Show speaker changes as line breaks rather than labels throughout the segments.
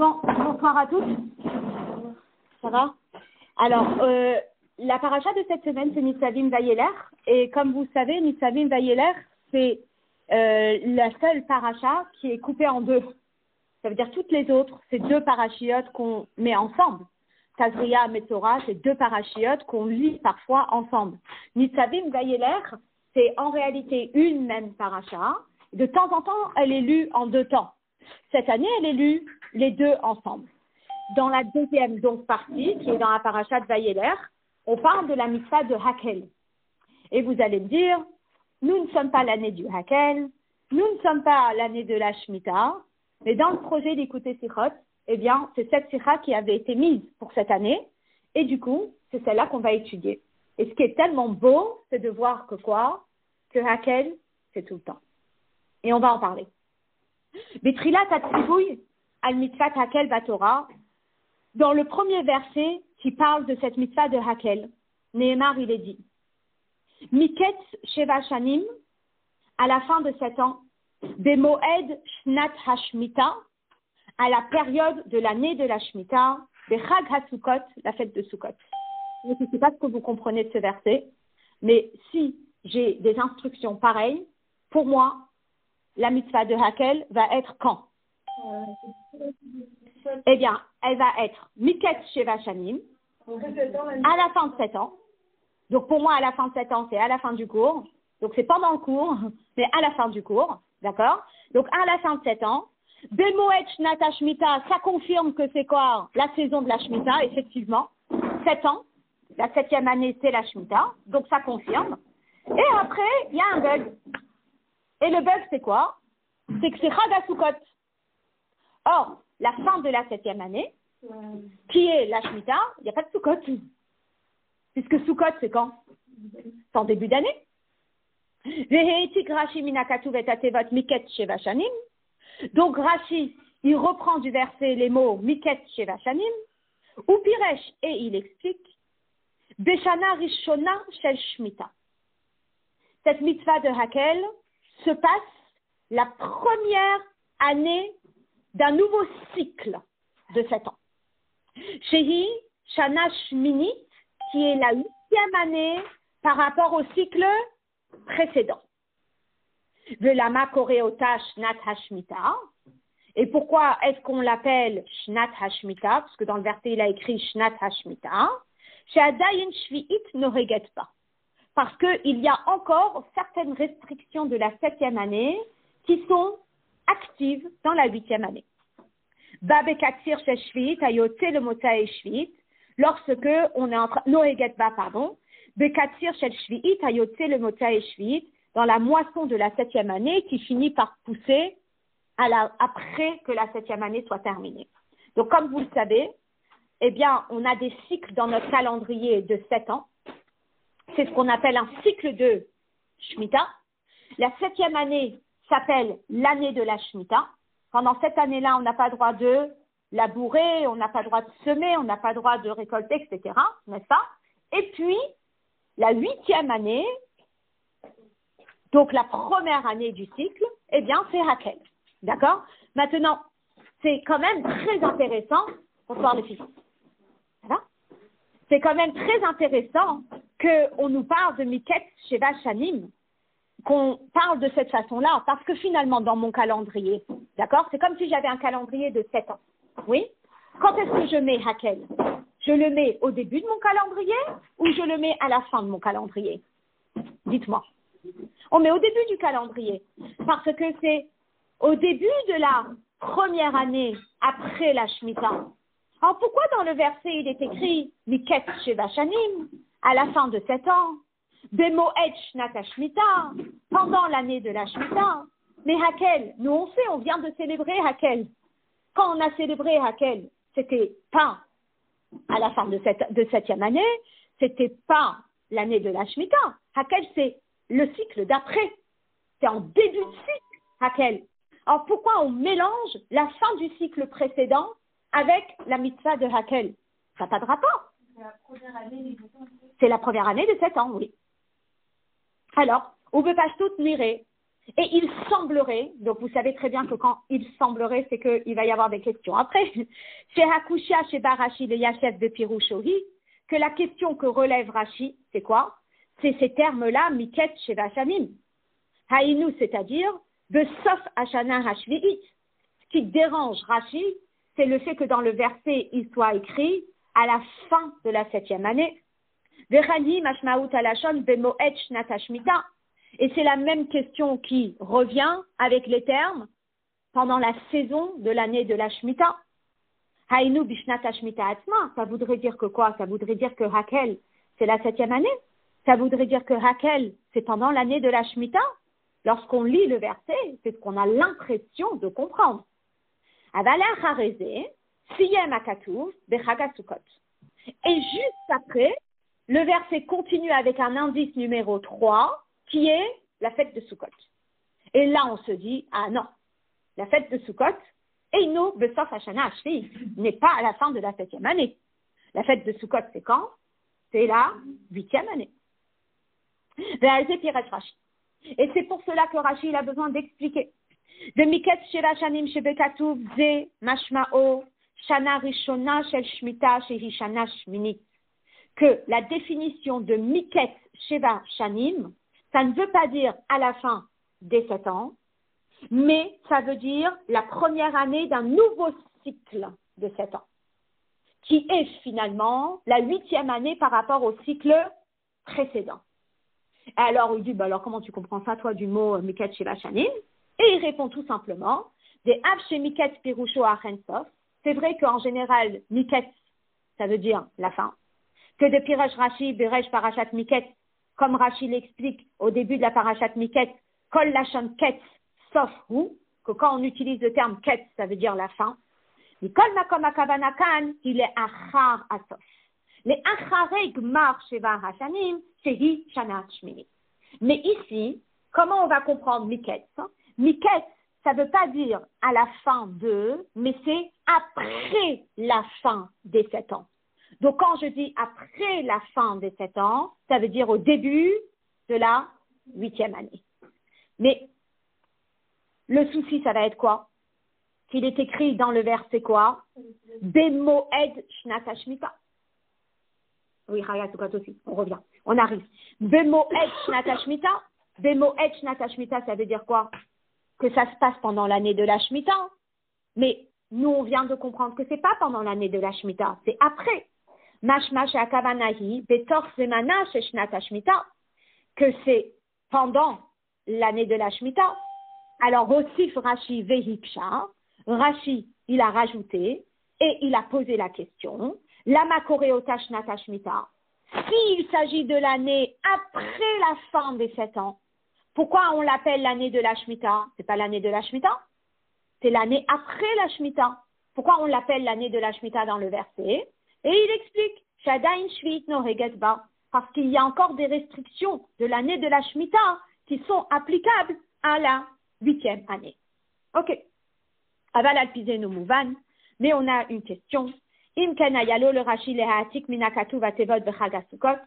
Bonsoir à tous. Ça va? Alors, la paracha de cette semaine, c'est Nitzavim Vayeler. Et comme vous le savez, Nitzavim Vayeler, c'est la seule paracha qui est coupée en deux. Ça veut dire toutes les autres, c'est deux parachiotes qu'on met ensemble. Tazria, Metzora, c'est deux parachiotes qu'on lit parfois ensemble. Nitzavim Vayeler, c'est en réalité une même paracha. De temps en temps, elle est lue en deux temps. Cette année, elle est lue les deux ensemble. Dans la deuxième donc partie, qui est dans la paracha de Vayeler, on parle de la mitzvah de Hakel. Et vous allez me dire, nous ne sommes pas l'année du Hakel, nous ne sommes pas l'année de la Shemitah, mais dans le projet d'écouter Sichot, eh bien, c'est cette Sikha qui avait été mise pour cette année, et du coup, c'est celle-là qu'on va étudier. Et ce qui est tellement beau, c'est de voir que quoi? Que Hakel, c'est tout le temps. Et on va en parler. Betrilat Atzivouy, al mitzvah Hakel Batorah, dans le premier verset qui parle de cette mitzvah de Hakel, Nehemar, il est dit, Miketz Sheva Shanim, à la fin de 7 ans, Bemoed Shnat Hashmita, à la période de l'année de la Shemitah, Bechag HaSukkot, la fête de Sukkot. Je ne sais pas ce que vous comprenez de ce verset, mais si j'ai des instructions pareilles, pour moi, la mitzvah de Hakel va être quand? Eh bien, elle va être Miketz Sheva Shanim, à la fin de 7 ans. Donc pour moi, à la fin de 7 ans, c'est à la fin du cours. Donc c'est pendant le cours, mais à la fin du cours, d'accord? Donc à la fin de 7 ans, Bemoed Shnat HaShmita, ça confirme que c'est quoi? La saison de la Shemitah, effectivement. 7 ans, la 7e année, c'est la Shemitah, donc ça confirme. Et après, il y a un bug. Et le bug, c'est quoi? C'est que c'est Chag HaSukkot. Or, la fin de la 7e année, qui est la Shemitah, il n'y a pas de Sukkot. Puisque Sukkot, c'est quand? C'est en début d'année. Donc Rashi, il reprend du verset les mots Miketz Sheva Shanim, ou Piresh, et il explique Beshana Rishona Shel Shmita. Cette mitzvah de Hakel se passe la première année d'un nouveau cycle de 7 ans. Shehi Shana Shminit, qui est la 8e année par rapport au cycle précédent. Velama Koreota Shnat Hashmita. Et pourquoi est-ce qu'on l'appelle Shnat Hashmita? Parce que dans le verset, il a écrit Shnat Hashmita. She'adayin Shvi'it noreget pas. Parce qu'il y a encore certaines restrictions de la 7e année qui sont actives dans la 8e année. Babekatsir Sheshvi'it ayotse le Motsae Shvi'it. Lorsque on est en train, noreget ba, pardon. Bekatsir Sheshvi'it ayotse le Motsae Shvi'it. Dans la moisson de la 7e année qui finit par pousser après que la 7e année soit terminée. Donc, comme vous le savez, eh bien, on a des cycles dans notre calendrier de 7 ans. C'est ce qu'on appelle un cycle de Shemitah. La 7e année s'appelle l'année de la Shemitah. Pendant cette année-là, on n'a pas le droit de labourer, on n'a pas le droit de semer, on n'a pas le droit de récolter, etc. N'est-ce pas? Et puis, la 8e année, donc la première année du cycle, eh bien, c'est Hakel. D'accord? Maintenant, c'est quand même très intéressant. Bonsoir les filles. Ça va? C'est quand même très intéressant qu'on nous parle de Miketz Sheva Shanim, qu'on parle de cette façon-là, parce que finalement, dans mon calendrier, d'accord? C'est comme si j'avais un calendrier de 7 ans. Oui? Quand est-ce que je mets Hakel? Je le mets au début de mon calendrier ou je le mets à la fin de mon calendrier? Dites-moi. On met au début du calendrier, parce que c'est au début de la première année après la Shemitah. Alors pourquoi dans le verset il est écrit Miketz Sheva Shanim, à la fin de 7 ans, Bemoed Shnat HaShmita, pendant l'année de la Shemitah? Mais Hakel, nous on sait, on vient de célébrer Hakel. Quand on a célébré Hakel, c'était pas à la fin de 7e année, c'était pas l'année de la Shemitah. Hakel, c'est le cycle d'après. C'est en début de cycle, Hakel. Alors pourquoi on mélange la fin du cycle précédent avec la mitzvah de Hakel? Ça n'a pas de rapport. C'est la première année de 7 ans, oui. Alors, on veut pas tout mirer. Et il semblerait, donc vous savez très bien que quand il semblerait, c'est qu'il va y avoir des questions. Après, chez Hakushia, chez Barashi, le Yachef de Pirushohi, que la question que relève Rashi, c'est quoi? C'est ces termes-là, Miket Sheva Shanim. Haïnu, c'est-à-dire, de Sof Hashana Hashvi'it. Ce qui dérange Rashi, c'est le fait que dans le verset, il soit écrit à la fin de la 7e année. Vechani Mashmaout Alashon Bemoed Shnat Hashmita. Et c'est la même question qui revient avec les termes pendant la saison de l'année de la Shemitah. Haïnu Bishnat Hashmita Atzma. Ça voudrait dire que quoi? Ça voudrait dire que Hakel, c'est la 7e année. Ça voudrait dire que Hakel, c'est pendant l'année de la Shemitah. Lorsqu'on lit le verset, c'est ce qu'on a l'impression de comprendre. Avala Hareze, Siyem Akatuv, Bechaga Sukkot. Et juste après, le verset continue avec un indice numéro 3, qui est la fête de Sukkot. Et là, on se dit, ah non, la fête de Sukkot, Eino Besof Hashana Hashvi, n'est pas à la fin de la 7e année. La fête de Sukkot, c'est quand? C'est la 8e année. Et c'est pour cela que Rashi il a besoin d'expliquer. De Miket Sheva Shanim Shebekatuv Ze Mashmao Shana Rishona Shel Shmita Shehi Shana Shminit. Que la définition de Miket Sheva Shanim, ça ne veut pas dire à la fin des 7 ans, mais ça veut dire la première année d'un nouveau cycle de 7 ans, qui est finalement la 8e année par rapport au cycle précédent. Alors, il dit, bah alors comment tu comprends ça, toi, du mot Miket Sheva Shanim? Et il répond tout simplement, des Avche Miket Pirusho Achensof. C'est vrai qu'en général, Miket, ça veut dire la fin. Que de Piresh Rashi, Beresh Parashat Miket, comme Rashi l'explique au début de la Parashat Miket, Kol Lashon Ket, sauf Hu, que quand on utilise le terme Ket, ça veut dire la fin. Mikol Makom Akavana Kan, il est Achar Asof. Les Acharei Gmar Sheva Hashanim, Shehi Shana Shmini. Mais ici, comment on va comprendre Miket? Miket, ça ne veut pas dire à la fin de, mais c'est après la fin des 7 ans. Donc, quand je dis après la fin des 7 ans, ça veut dire au début de la 8e année. Mais le souci, ça va être quoi? Qu'il est écrit dans le verset quoi? Bemoed Shnat Hashmita. Oui, Chayat aussi, on revient, on arrive. Bemoed Shnat Hashmita. Bemoed Shnat Hashmita, ça veut dire quoi? Que ça se passe pendant l'année de la Shemitah. Mais nous, on vient de comprendre que c'est pas pendant l'année de la Shemitah, c'est après. Mashmash akavanahi betor semana sheshnat hashmita, que c'est pendant l'année de la Shemitah. Alors, Rossif Rashi vehiksha, Rashi, il a rajouté et il a posé la question, lama koreota shnat hashmita, s'il s'agit de l'année après la fin des 7 ans, pourquoi on l'appelle l'année de la Shemitah? C'est pas l'année de la Shemitah, c'est l'année après la Shemitah. Pourquoi on l'appelle l'année de la Shemitah dans le verset? Et il explique, Shadain Shvit no Hegetba, parce qu'il y a encore des restrictions de l'année de la Shemitah qui sont applicables à la 8e année. Ok. Aval alpizenu mouvan, mais on a une question. Im kanayalo le Rashi lehaatik minakatu vatevot bechagasukot.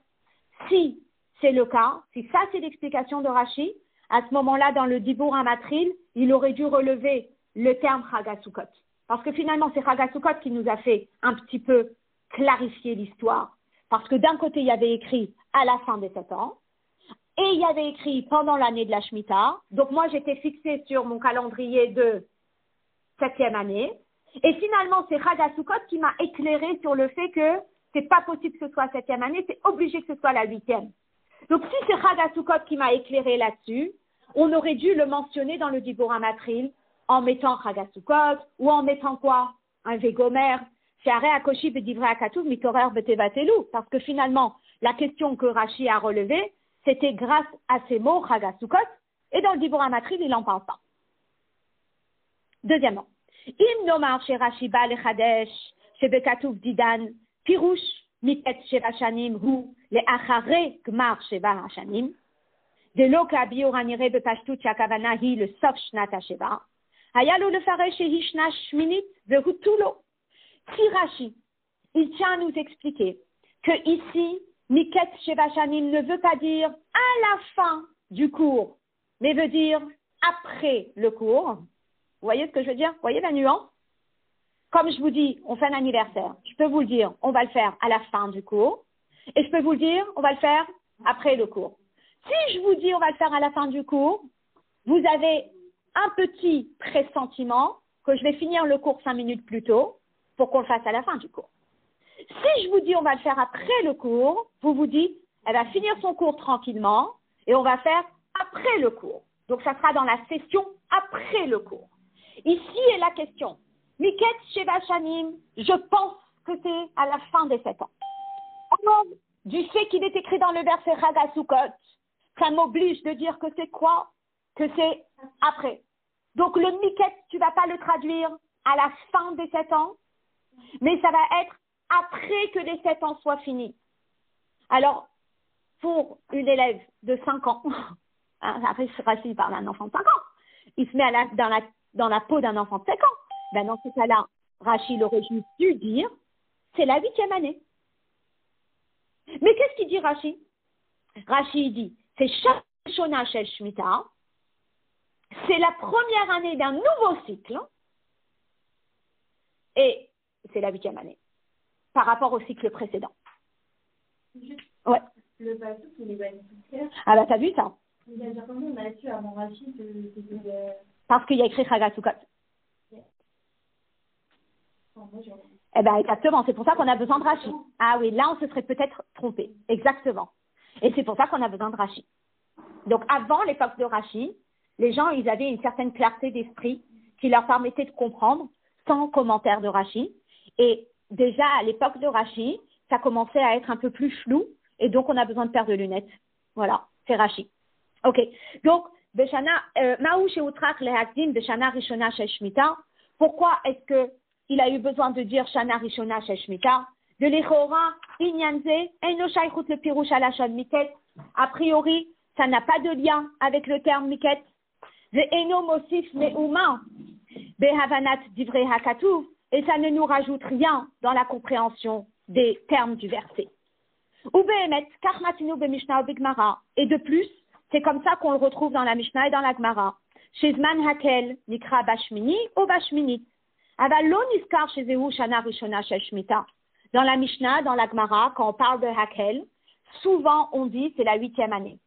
Si c'est le cas, si ça c'est l'explication de Rashi, à ce moment-là, dans le Dibour Amatril, il aurait dû relever le terme Chagasukot. Parce que finalement, c'est Chagasukot qui nous a fait un petit peu clarifier l'histoire. Parce que d'un côté, il y avait écrit à la fin des 7 ans, et il y avait écrit pendant l'année de la Shemitah. Donc moi, j'étais fixée sur mon calendrier de 7e année. Et finalement, c'est Chagasukot qui m'a éclairé sur le fait que c'est pas possible que ce soit 7e année, c'est obligé que ce soit la 8e. Donc si c'est Chagasukot qui m'a éclairé là-dessus, on aurait dû le mentionner dans le Dibour Amatril en mettant Chagasukot ou en mettant quoi? Un Végomer. Parce que finalement, la question que Rashi a relevée, c'était grâce à ces mots Chagasukot, et dans le Dibour Amatril, il n'en parle pas. Deuxièmement, Im nomar chez Rashi ba lechadesh, chez Bekatouf didan, pirouche, mitet sheva shanim hu, le achare gmar sheva hashanim, de l'oka bioranire bepashtut yakavana hi le sof shnata sheva, hayalo le fare shehi shna shminit vehutulo. Si Rashi, il tient à nous expliquer que ici, Miket Sheva Shanim ne veut pas dire à la fin du cours, mais veut dire après le cours. Vous voyez ce que je veux dire? Vous voyez la nuance? Comme je vous dis, on fait un anniversaire. Je peux vous le dire, on va le faire à la fin du cours. Et je peux vous le dire, on va le faire après le cours. Si je vous dis, on va le faire à la fin du cours, vous avez un petit pressentiment que je vais finir le cours 5 minutes plus tôt pour qu'on le fasse à la fin du cours. Si je vous dis, on va le faire après le cours, vous vous dites, elle va finir son cours tranquillement et on va faire après le cours. Donc, ça sera dans la session après le cours. Ici est la question. Miket Sheva Shanim, je pense que c'est à la fin des 7 ans. Alors, du fait qu'il est écrit dans le verset Chag HaSukkot, ça m'oblige de dire que c'est quoi? Que c'est après. Donc, le Miket, tu ne vas pas le traduire à la fin des 7 ans, mais ça va être après que les 7 ans soient finis. Alors, pour une élève de 5 ans, après, Rachid parle d'un enfant de 5 ans, il se met dans la peau d'un enfant de 5 ans. Ben, dans ce cas-là, Rachid aurait juste dû dire, c'est la 8e année. Mais qu'est-ce qu'il dit Rachid? Rachid dit, c'est Shona Shel Shemitah, c'est la première année d'un nouveau cycle, et c'est la 8e année, par rapport au cycle précédent. Ouais.
Le bateau, il est validé.
Ah bah t'as vu ça?
C'est-à-dire comment on a su avant Rachid que c'était...
Parce qu'il y a écrit Chag HaSukkot. Eh bien, exactement. C'est pour ça qu'on a besoin de Rachid. Ah oui, là, on se serait peut-être trompé. Exactement. Et c'est pour ça qu'on a besoin de Rachid. Donc, avant l'époque de Rachid, les gens, ils avaient une certaine clarté d'esprit qui leur permettait de comprendre sans commentaire de Rachid. Et déjà, à l'époque de Rachid, ça commençait à être un peu plus flou. Et donc, on a besoin de paires de lunettes. Voilà, c'est Rachid. OK. Donc, Maou Sheutrak Lehakdim Beshana Rishona Shel Shemitah. Pourquoi est-ce que il a eu besoin de dire Shana Rishona Shel Shemitah? De l'Echora, Inyanze, Eno Shaychut le Pirush Alashon Miket. A priori, ça n'a pas de lien avec le terme Miket. De Eno Mosif Meuma, Behavanat Divrei Hakatuv. Et ça ne nous rajoute rien dans la compréhension des termes du verset. Ou Behemet, Karmatinu Bemishnah ou Bigmara. Et de plus, c'est comme ça qu'on le retrouve dans la Mishnah et dans la Gemara. Shezman Hakel, Nikra Bashmini ou Bashminit. Avalon Niskar Shezehu Shana Rishona Shel Shemitah. Dans la Mishnah, dans la Gemara, quand on parle de Hakel, souvent on dit c'est la 8e année.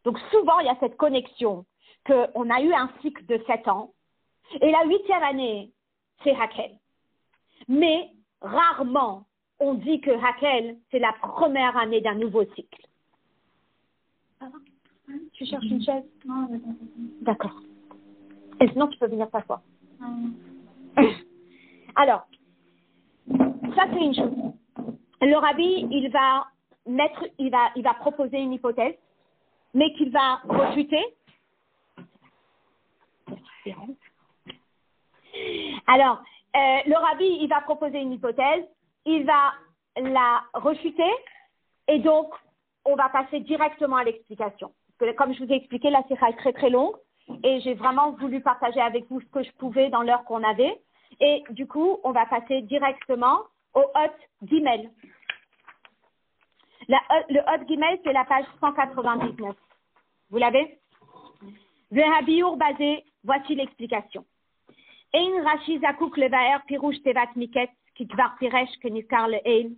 Donc souvent il y a cette connexion qu'on a eu un cycle de 7 ans et la 8e année, c'est Hakel. Mais rarement on dit que Hakel, c'est la première année d'un nouveau cycle. Tu cherches une chaise?
Non,
d'accord. Et sinon, tu peux venir t'asseoir. Alors, ça c'est une chose. Le rabbi, il va proposer une hypothèse, mais qu'il va refuter. Alors, le rabbi, il va proposer une hypothèse, il va la refuter, et donc, on va passer directement à l'explication. Parce que comme je vous ai expliqué, la sikha est très très longue, et j'ai vraiment voulu partager avec vous ce que je pouvais dans l'heure qu'on avait. Et du coup, on va passer directement au Hot Gimel. Le Hot Gimel, c'est la page 199. Vous l'avez? Le Habiour basé, voici l'explication. Ein Rashi Zakouk Levaer Pirouche Tevat Miket, Kitvar Piresh Keniskar Le Ein.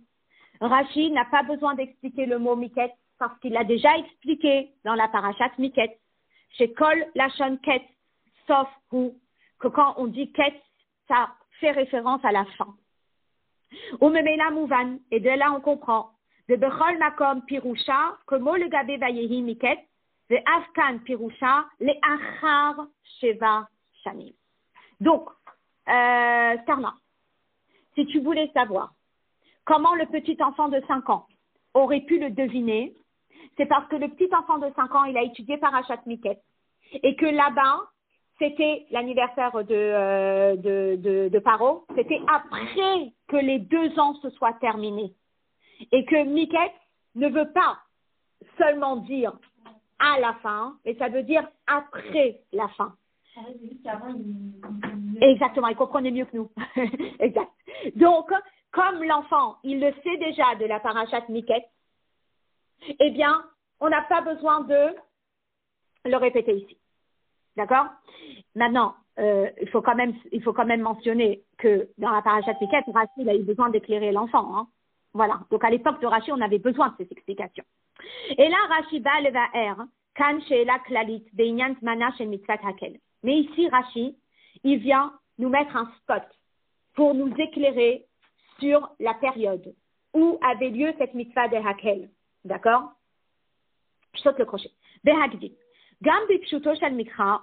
Rashi n'a pas besoin d'expliquer le mot Miket parce qu'il l'a déjà expliqué dans la parashat Miket. Chez Kol Lachon Ket, sauf où, que quand on dit Ket, ça fait référence à la fin. Umemela Mouvan, et de là on comprend. De Bechol Makom Pirusha, que Mo le Gabe Vayehi Miket, de Afkan Pirusha, le Achar Sheva Shanim. Donc, Karma, si tu voulais savoir comment le petit enfant de 5 ans aurait pu le deviner, c'est parce que le petit enfant de 5 ans, il a étudié Parashat Miket, et que là-bas, c'était l'anniversaire de Paro, c'était après que les 2 ans se soient terminés. Et que Miket ne veut pas seulement dire à la fin, mais ça veut dire après la fin. Exactement, il comprenait mieux que nous. Exact. Donc, comme l'enfant, il le sait déjà de la parashat Miket, eh bien, on n'a pas besoin de le répéter ici. D'accord? Maintenant, il faut quand même mentionner que dans la parashat Miketz, Rashi il a eu besoin d'éclairer l'enfant. Hein. Voilà. Donc à l'époque de Rashi, on avait besoin de ces explications. Et là, Rashi ba levaer kan she'ela klalit be'inyan zmana shel mitzvat hakel. Mais ici, Rashi, il vient nous mettre un spot pour nous éclairer sur la période où avait lieu cette mitzvah de hakel. D'accord? Je saute le crochet. Behagdi. Gam bipshuto shel mikra.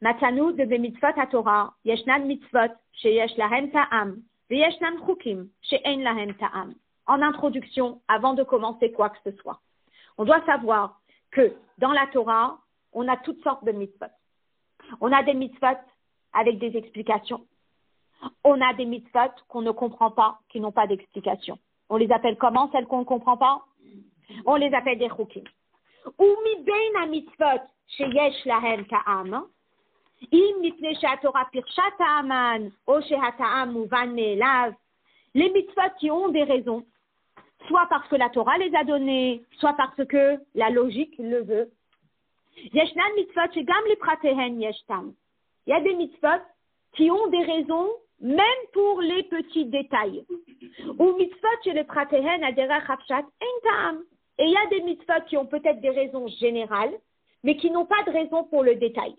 מצאנו ובמצוות התורה ישנן מצוות שיש להן טעם וישנן חוקים שאין להן טעם. En introduction, avant de commencer quoi que ce soit, on doit savoir que dans la Torah, on a toutes sortes de mitzvot. On a des mitzvot avec des explications. On a des mitzvot qu'on ne comprend pas, qui n'ont pas d'explication. On les appelle comment, celles qu'on ne comprend pas? On les appelle des chukim. Ou mi bein ha mitzvot sheyesh lahen ta'am. Les mitzvot qui ont des raisons, soit parce que la Torah les a données, soit parce que la logique le veut. Il y a des mitzvot qui ont des raisons, même pour les petits détails. Et il y a des mitzvot qui ont peut-être des raisons générales, mais qui n'ont pas de raison pour le détail.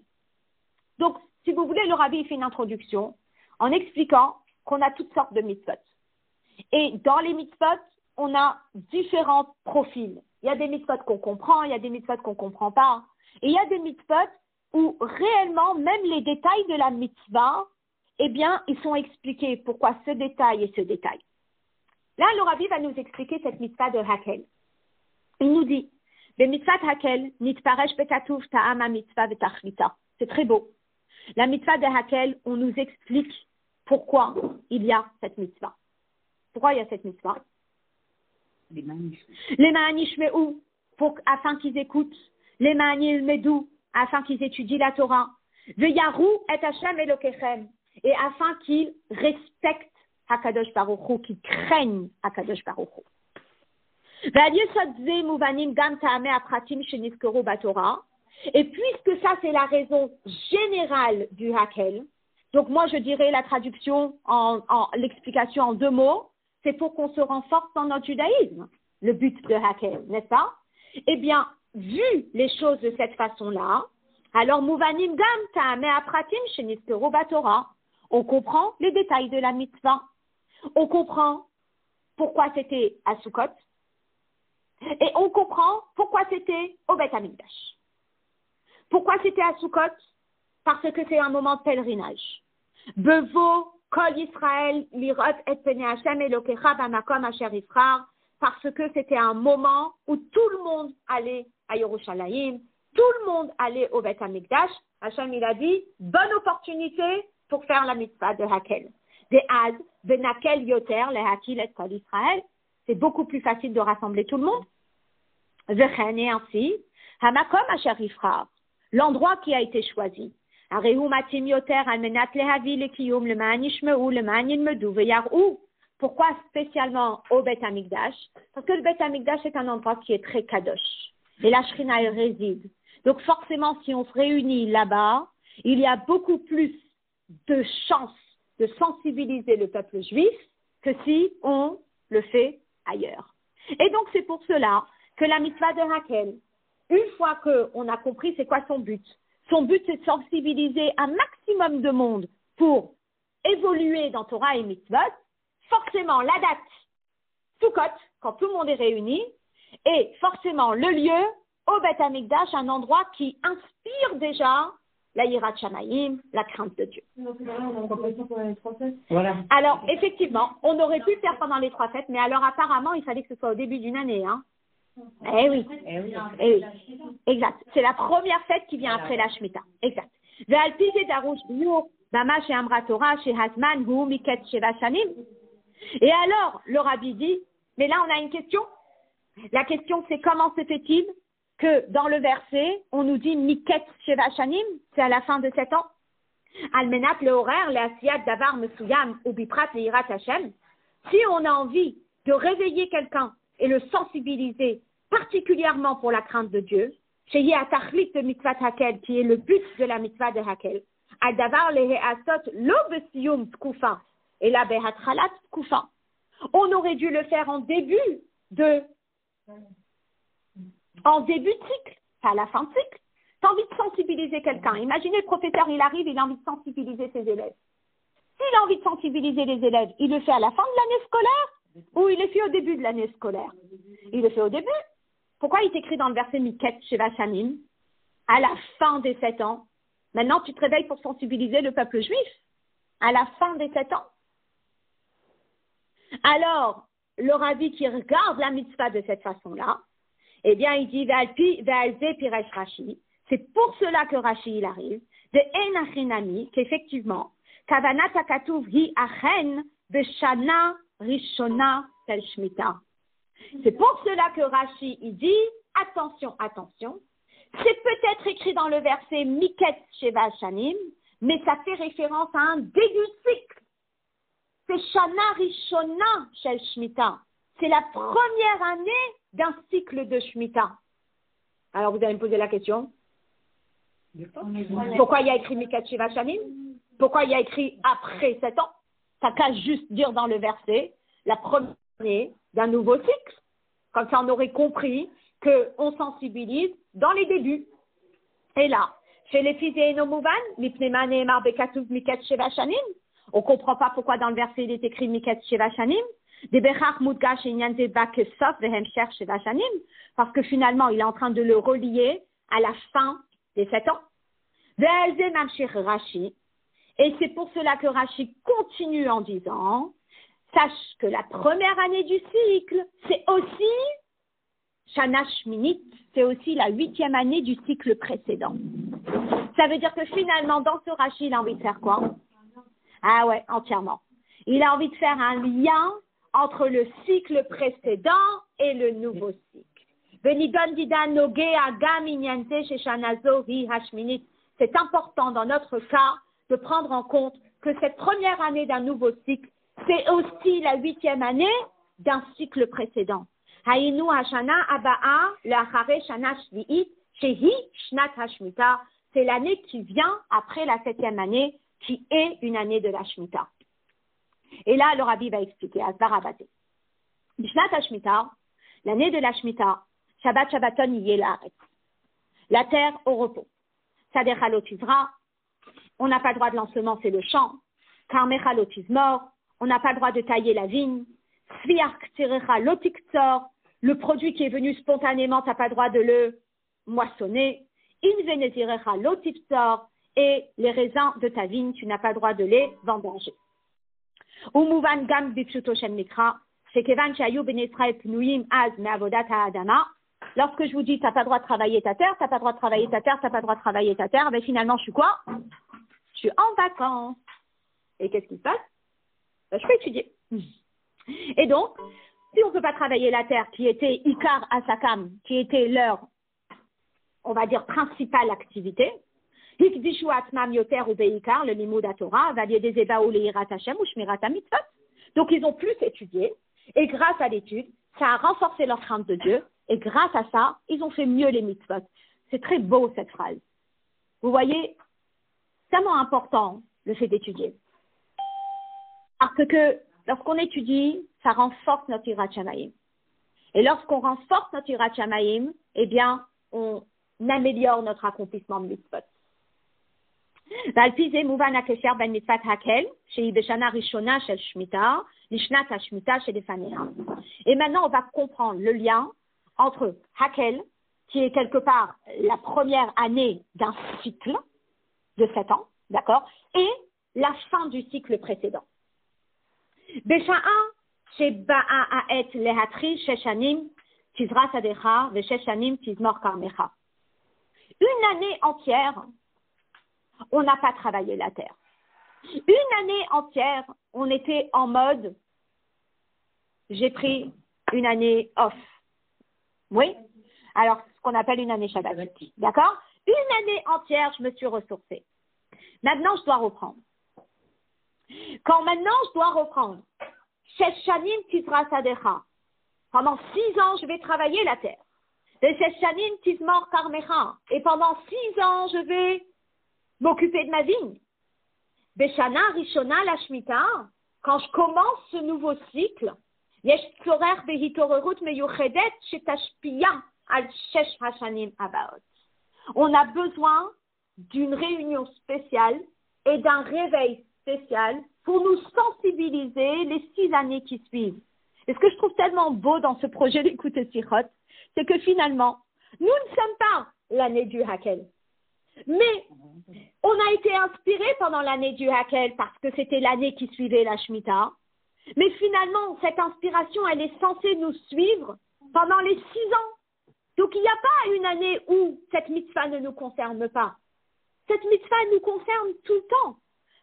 Donc, si vous voulez, le Rabbi fait une introduction en expliquant qu'on a toutes sortes de mitzvot. Et dans les mitzvot, on a différents profils. Il y a des mitzvot qu'on comprend, il y a des mitzvot qu'on ne comprend pas. Et il y a des mitzvot où réellement, même les détails de la mitzvah, eh bien, ils sont expliqués. Pourquoi ce détail et ce détail. Là, le Rabbi va nous expliquer cette mitzvah de Hakel. Il nous dit, « mitzvah Hakel, nitparesh bekatuv ta'ama mitzvah betachlita » C'est très beau. La mitzvah de Hakel, on nous explique pourquoi il y a cette mitzvah. Pourquoi il y a cette mitzvah? Les ma'anishme'u, afin qu'ils écoutent. Les ma'anilmedou, afin qu'ils étudient la Torah. Ve'yaru et Hashem Elokechem, et afin qu'ils respectent Hakadosh Baruch Hu, qu'ils craignent Hakadosh Baruch Hu. Ve'al yesod ze muvanim gam ta'amei apratim shenizkeru baTorah. Et puisque ça, c'est la raison générale du Hakel, donc moi, je dirais la traduction, l'explication en 2 mots, c'est pour qu'on se renforce dans notre judaïsme, le but de Hakel, n'est-ce pas? Eh bien, vu les choses de cette façon-là, alors, Mouvanim Gam Ta'amei Apratim Shenizkeru baTorah, on comprend les détails de la mitzvah, on comprend pourquoi c'était à Sukkot, et on comprend pourquoi c'était au Beth Amikdash. Pourquoi c'était à Sukkot? Parce que c'est un moment de pèlerinage. Bevo Kol Yisrael lirot et pene Hashem Elokecha b'makom asher yivchar, parce que c'était un moment où tout le monde allait à Yerushalayim, tout le monde allait au Beth Amikdash. Hashem il a dit bonne opportunité pour faire la mitzvah de Hakel. De Az benakel yoter lehakil et Kol Yisrael. C'est beaucoup plus facile de rassembler tout le monde. Vechen et ainsi hamakom asher yivchar. L'endroit qui a été choisi. Pourquoi spécialement au Beth Amikdash? Parce que le Beth Amikdash est un endroit qui est très kadosh. Et la Shrina elle réside. Donc forcément, si on se réunit là-bas, il y a beaucoup plus de chances de sensibiliser le peuple juif que si on le fait ailleurs. Et donc c'est pour cela que la mitzvah de Hakel, une fois qu'on a compris c'est quoi son but c'est de sensibiliser un maximum de monde pour évoluer dans Torah et mitzvot, forcément la date, Sukkot, quand tout le monde est réuni, et forcément le lieu, au Beth Amikdash, un endroit qui inspire déjà la Yirat Shamayim, la crainte de Dieu.
Voilà.
Alors, effectivement, on aurait pu le faire pendant les 3 fêtes, mais alors apparemment, il fallait que ce soit au début d'une année, hein. Eh oui. Exact. C'est la première fête qui vient après la Shemitah. Exact. Et alors, le Rabbi dit, mais là on a une question. La question c'est comment se fait-il que dans le verset, on nous dit Miket Sheva Shanim, c'est à la fin de 7 ans. Almenat le horaire, le asiyat davar mesuyam ou biprat le yirat Hashem. Si on a envie de réveiller quelqu'un et le sensibiliser particulièrement pour la crainte de Dieu, Shehi atachlit de mitzvah hakel, qui est le but de la mitzvah de hakel. Adavar leheasot lo besiyum tkufa, et la behatchalat tkufa. On aurait dû le faire en début de cycle, pas à la fin de cycle. Tu as envie de sensibiliser quelqu'un. Imaginez le professeur, il arrive, il a envie de sensibiliser ses élèves. S'il a envie de sensibiliser les élèves, il le fait à la fin de l'année scolaire ou il le fait au début de l'année scolaire? Il le fait au début. Pourquoi il t'écrit dans le verset Miket Sheva Shanim à la fin des 7 ans? Maintenant, tu te réveilles pour sensibiliser le peuple juif à la fin des 7 ans. Alors, le rabbi qui regarde la mitzvah de cette façon-là, eh bien, il dit Ve'alpi ve'alze piresh Rashi. C'est pour cela que Rashi il arrive de Enachinami, qu'effectivement, Kavanat hakatuv hi achen beshana rishona tel shmita. C'est pour cela que Rashi il dit attention, attention. C'est peut-être écrit dans le verset Miket Sheva Shanim, mais ça fait référence à un début de cycle. C'est Shana Rishona Shel Shmita. C'est la première année d'un cycle de Shmita. Alors vous allez me poser la question. Pourquoi il y a écrit Miket Sheva Shanim? Pourquoi il y a écrit après 7 ans? Ça cache juste dire dans le verset la première année d'un nouveau cycle. Comme ça on aurait compris qu'on sensibilise dans les débuts. Et là, chez les fils et Mouvan, Mipnema Nehemar Bekatuv Miket Sheva Shanim, on ne comprend pas pourquoi dans le verset il est écrit Miket Sheva Shanim, parce que finalement il est en train de le relier à la fin des 7 ans. Et c'est pour cela que Rashi continue en disant, sache que la première année du cycle, c'est aussi Shana Shminit, c'est aussi la 8e année du cycle précédent. Ça veut dire que finalement, dans ce Rashi, il a envie de faire quoi? Ah ouais, entièrement. Il a envie de faire un lien entre le cycle précédent et le nouveau cycle. C'est important dans notre cas de prendre en compte que cette première année d'un nouveau cycle, c'est aussi la 8e année d'un cycle précédent. C'est l'année qui vient après la 7e année, qui est une année de la Shemitah. Et là, le Rabbi va expliquer, Asbarabate. Bishnat HaShemitah, l'année de la Shemitah, Shabbat Shabbaton Yelaret. La terre au repos. Sadecha Lotizra, on n'a pas le droit de l'ensemencer le champ. Karmecha Lotizmor, on n'a pas le droit de tailler la vigne. Sviark Tzerecha Lotiktzor, le produit qui est venu spontanément, tu n'as pas le droit de le moissonner. Invenezirecha Lotiktzor, et les raisins de ta vigne, tu n'as pas le droit de les vendanger. Umuvan gam bipshuto shem mikra, shekevan shayu ben Israël pnuyim az me'avodat ha'adama. Lorsque je vous dis, tu n'as pas le droit de travailler ta terre, tu n'as pas le droit de travailler ta terre, tu n'as pas le droit de travailler ta terre, ben finalement, je suis quoi? Je suis en vacances. Et qu'est-ce qui se passe? Ben, je peux étudier. Et donc, si on ne peut pas travailler la terre, qui était Ikar Asakam, qui était leur, on va dire, principale activité, Hikdishu Atmam Yoter ou Beikar, le Limud Torah, Valier des Eba ou Leirat Hashem ou Shmirat Mitzvot. Donc, ils ont plus étudié, et grâce à l'étude, ça a renforcé leur crainte de Dieu, et grâce à ça, ils ont fait mieux les mitzvot. C'est très beau, cette phrase. Vous voyez, c'est tellement important, le fait d'étudier. Parce que lorsqu'on étudie, ça renforce notre Yirat Shamayim. Et lorsqu'on renforce notre Yirat Shamayim, eh bien, on améliore notre accomplissement de mitzvot. Et maintenant, on va comprendre le lien entre Hakel, qui est quelque part la première année d'un cycle de 7 ans, d'accord, et la fin du cycle précédent. Une année entière, on n'a pas travaillé la terre. Une année entière, on était en mode, j'ai pris une année off. Oui? Alors, ce qu'on appelle une année Shabbat. D'accord? Une année entière, je me suis ressourcée. Maintenant, je dois reprendre. Quand maintenant, je dois reprendre, Shesh Shanim Tizra Sadecha. Pendant 6 ans, je vais travailler la terre.
Et pendant 6 ans, je vais m'occuper de ma vigne. Beshana Rishona la Shemitah, quand je commence ce nouveau cycle, yesh tzorer behitorerut meyuchedet shetashpia al shesh hashanim abaot. On a besoin d'une réunion spéciale et d'un réveil spécial pour nous sensibiliser les 6 années qui suivent. Et ce que je trouve tellement beau dans ce projet d'écouter Sichot, c'est que finalement, nous ne sommes pas l'année du Hakel. Mais on a été inspirés pendant l'année du Hakel parce que c'était l'année qui suivait la Shemitah. Mais finalement, cette inspiration, elle est censée nous suivre pendant les 6 ans. Donc, il n'y a pas une année où cette mitzvah ne nous concerne pas. Cette mitzvah nous concerne tout le temps.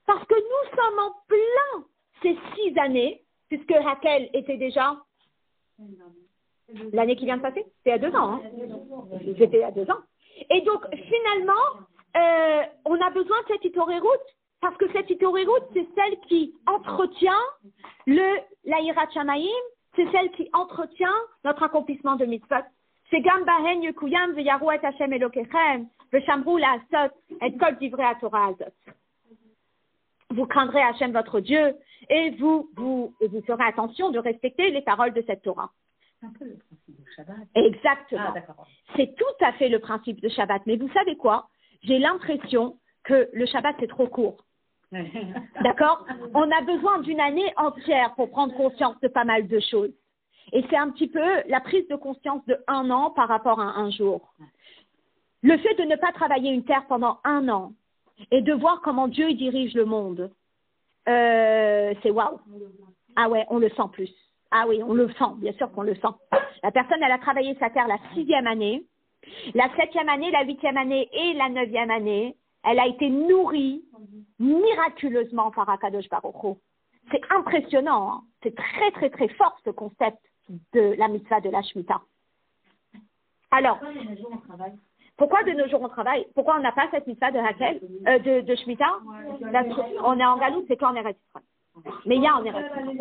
Parce que nous sommes en plein ces 6 années, puisque Hakel était déjà l'année qui vient de passer. C'était à 2 ans. Hein. C'était à 2 ans. Et donc, finalement, on a besoin de cette Hitorerut, parce que cette Hitorerut, c'est celle qui entretient la Yirat Shamayim, c'est celle qui entretient notre accomplissement de mitzvot. C'est Gam Bahen Yekuyam Veyaru et Hashem Elokechem Veshamru La'asot et Kol Divrei HaTorah Azot. Vous craindrez Hashem votre Dieu et vous ferez attention de respecter les paroles de cette Torah.
C'est un peu le principe du Shabbat.
Exactement.
Ah,
c'est tout à fait le principe de Shabbat. Mais vous savez quoi? J'ai l'impression que le Shabbat, c'est trop court. D'accord? On a besoin d'une année entière pour prendre conscience de pas mal de choses. Et c'est un petit peu la prise de conscience de 1 an par rapport à 1 jour. Le fait de ne pas travailler une terre pendant 1 an et de voir comment Dieu dirige le monde, c'est waouh. Ah ouais, on le sent plus. Ah oui, on le sent, bien sûr qu'on le sent. La personne, elle a travaillé sa terre la 6e année, la 7e année, la 8e année et la 9e année. Elle a été nourrie miraculeusement par Akadosh Baruch Hu. C'est impressionnant. Hein. C'est très, très, très fort ce concept de la mitzvah de la Shemitah. Alors, pourquoi de nos jours on travaille? Pourquoi on n'a pas cette mitzvah de Hakel, de Shemitah? On est en Galoute, c'est qu'en Eretz Israël. Mais il y a en Eretz Israël.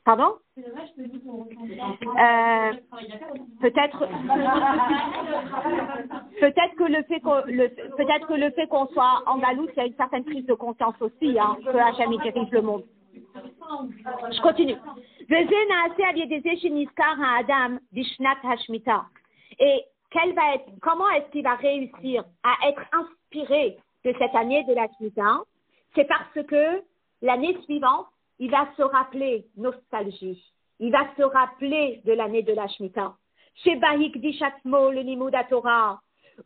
Pardon? Peut-être que le fait qu'on soit en Galoute, il y a une certaine prise de conscience aussi, hein, que Hachem dirige le monde. Je continue. Et comment est-ce qu'il va réussir à être inspiré de cette année de la Shemitah? C'est parce que l'année suivante, il va se rappeler nostalgie. Il va se rappeler de l'année de la Shemitah. Chez Bahik Dishatmo, le Limud Torah,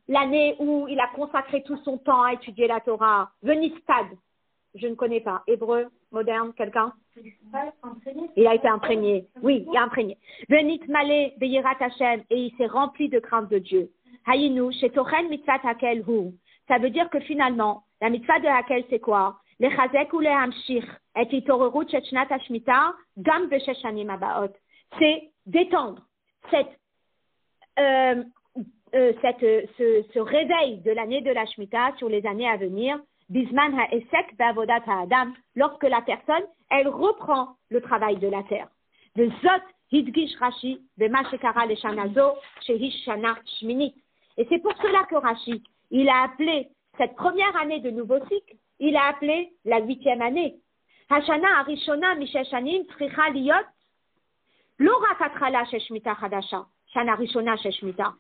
l'année où il a consacré tout son temps à étudier la Torah. Venistad, je ne connais pas. Hébreu, moderne, quelqu'un? Il a été imprégné. Oui, il a imprégné. Venit Malé, Beyirat Hashem, et il s'est rempli de crainte de Dieu. Hayinu, chez Tochen Mitzvah Hakel Hu. Ça veut dire que finalement, la mitzvah de Hakel, c'est quoi? Les chazek ou les hamshir, et itorerut shechnat hashmita, gam beshesh anim abaot. C'est d'étendre ce réveil de l'année de la Shemitah sur les années à venir, bisman ha'esek be'avodat ha'adam, lorsque la personne, elle reprend le travail de la terre. De zot hidgish Rashi, bema shekara leshanazo, shehish shana shminit. Et c'est pour cela que Rashi, il a appelé cette première année de nouveau cycle, il a appelé la 8e année. Hashana Arishona Misheshanim Tricha Liot Lo Rak Atrala Sheshmita Hadasha Shana Rishona Sheshmita.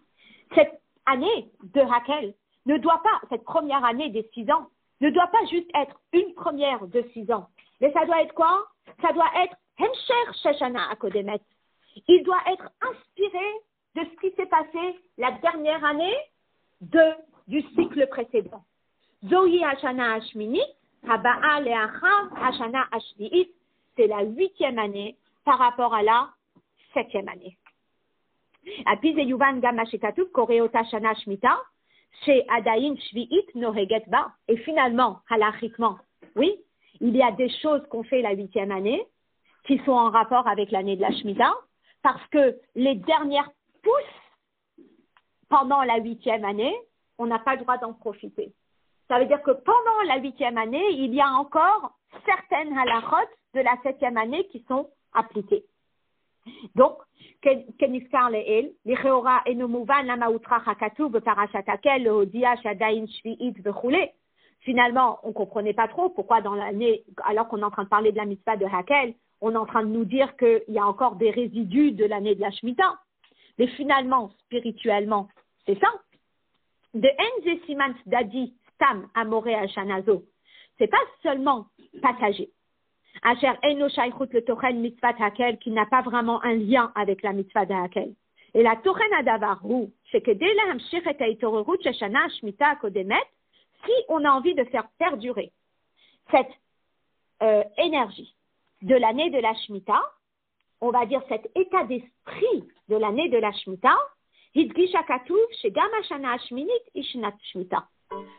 Cette année de Hakel ne doit pas, cette première année des 6 ans, ne doit pas juste être une première de 6 ans. Mais ça doit être quoi? Ça doit être Hemsher Sheshana Akodemet. Il doit être inspiré de ce qui s'est passé la dernière année du cycle précédent. Zohi Hashana Hashminit, Haba'a Leacha Hashana Hashvi'it, c'est la 8e année par rapport à la 7e année. Api Zeyuvan Gam Shekatuv Koreota Shana Shmita, chez Adaïn Shvi'it Noheget Ba. Et finalement, halachiquement, oui, il y a des choses qu'on fait la 8e année qui sont en rapport avec l'année de la Shemitah, parce que les dernières pousses pendant la 8e année, on n'a pas le droit d'en profiter. Ça veut dire que pendant la 8e année, il y a encore certaines halachot de la 7e année qui sont appliquées. Donc, כנזכר לעיל, לכאורה אינו מובן למה הוטרח הכתוב בפרשת הקל להודיע שעדיין שביעית וכו'. Finalement, on ne comprenait pas trop pourquoi dans l'année, alors qu'on est en train de parler de la mitzvah de Hakel, on est en train de nous dire qu'il y a encore des résidus de l'année de la Shemitah. Mais finalement, spirituellement, c'est ça. De En Zesimant Dadi Stam Amoré Ashanazo, c'est pas seulement passager. Asher Eno Shaychut le Tochen Mitzvah Hakel, qui n'a pas vraiment un lien avec la mitzvah de Hakel. Et la Tochen Adavaru, c'est que dès la Hamshich et Aitorerut Shashana Shemitah Kodemet, si on a envie de faire perdurer cette énergie de l'année de la Shemitah, on va dire cet état d'esprit de l'année de la Shemitah, Hidgisha Katuv Shegam Hashana Shminit Ishnat Shemitah.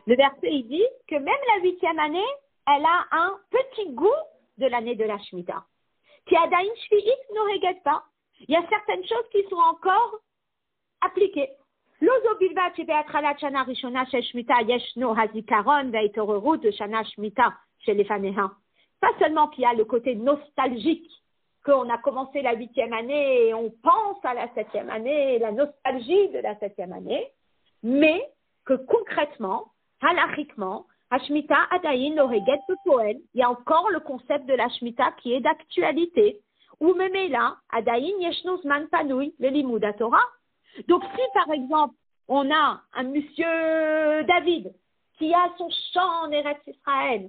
Le verset il dit que même la 8e année, elle a un petit goût de l'année de la Shemitah. Qui adain shvi'it ne regrette pas. Il y a certaines choses qui sont encore appliquées. Lozo bilvat shebe'atralat shana rishona shel Shemitah yeshno hazikaron ve'hitorerut de shana Shemitah shel lefaneha. Pas seulement qu'il y a le côté nostalgique, qu'on a commencé la 8e année et on pense à la 7e année, la nostalgie de la 7e année, mais que concrètement, halachiquement, Hashmita Adayin Loreget Poel, il y a encore le concept de la Shemitah qui est d'actualité. Ou même là, Adayin Yeshno Zman Panoui, le Limud Torah. Donc si par exemple, on a un monsieur David qui a son champ en Eretz Israël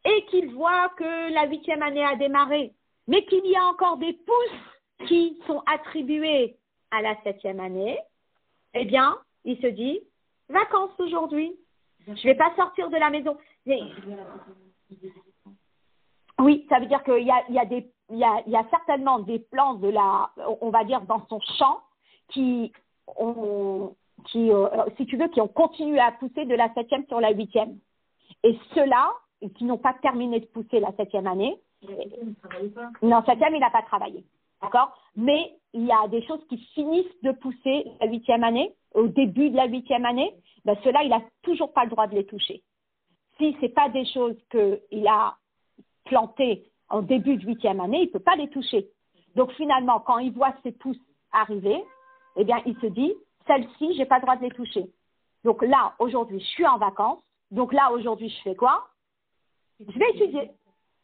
et qu'il voit que la 8e année a démarré, mais qu'il y a encore des pousses qui sont attribuées à la 7e année, eh bien, il se dit, vacances aujourd'hui. Je ne vais pas sortir de la maison. Oui, ça veut dire qu'il y a certainement des plants de la, on va dire, dans son champ si tu veux, qui ont continué à pousser de la 7e sur la 8e. Et ceux-là, qui n'ont pas terminé de pousser la 7e année, non, 7e, il n'a pas travaillé. D'accord? Mais il y a des choses qui finissent de pousser la 8e année, au début de la 8e année, ben ceux-là, il n'a toujours pas le droit de les toucher. Si ce n'est pas des choses qu'il a plantées en début de 8e année, il ne peut pas les toucher. Donc finalement, quand il voit ces pousses arriver, eh bien, il se dit, celles-ci, je n'ai pas le droit de les toucher. Donc là, aujourd'hui, je suis en vacances. Donc là, aujourd'hui, je fais quoi? Je vais étudier.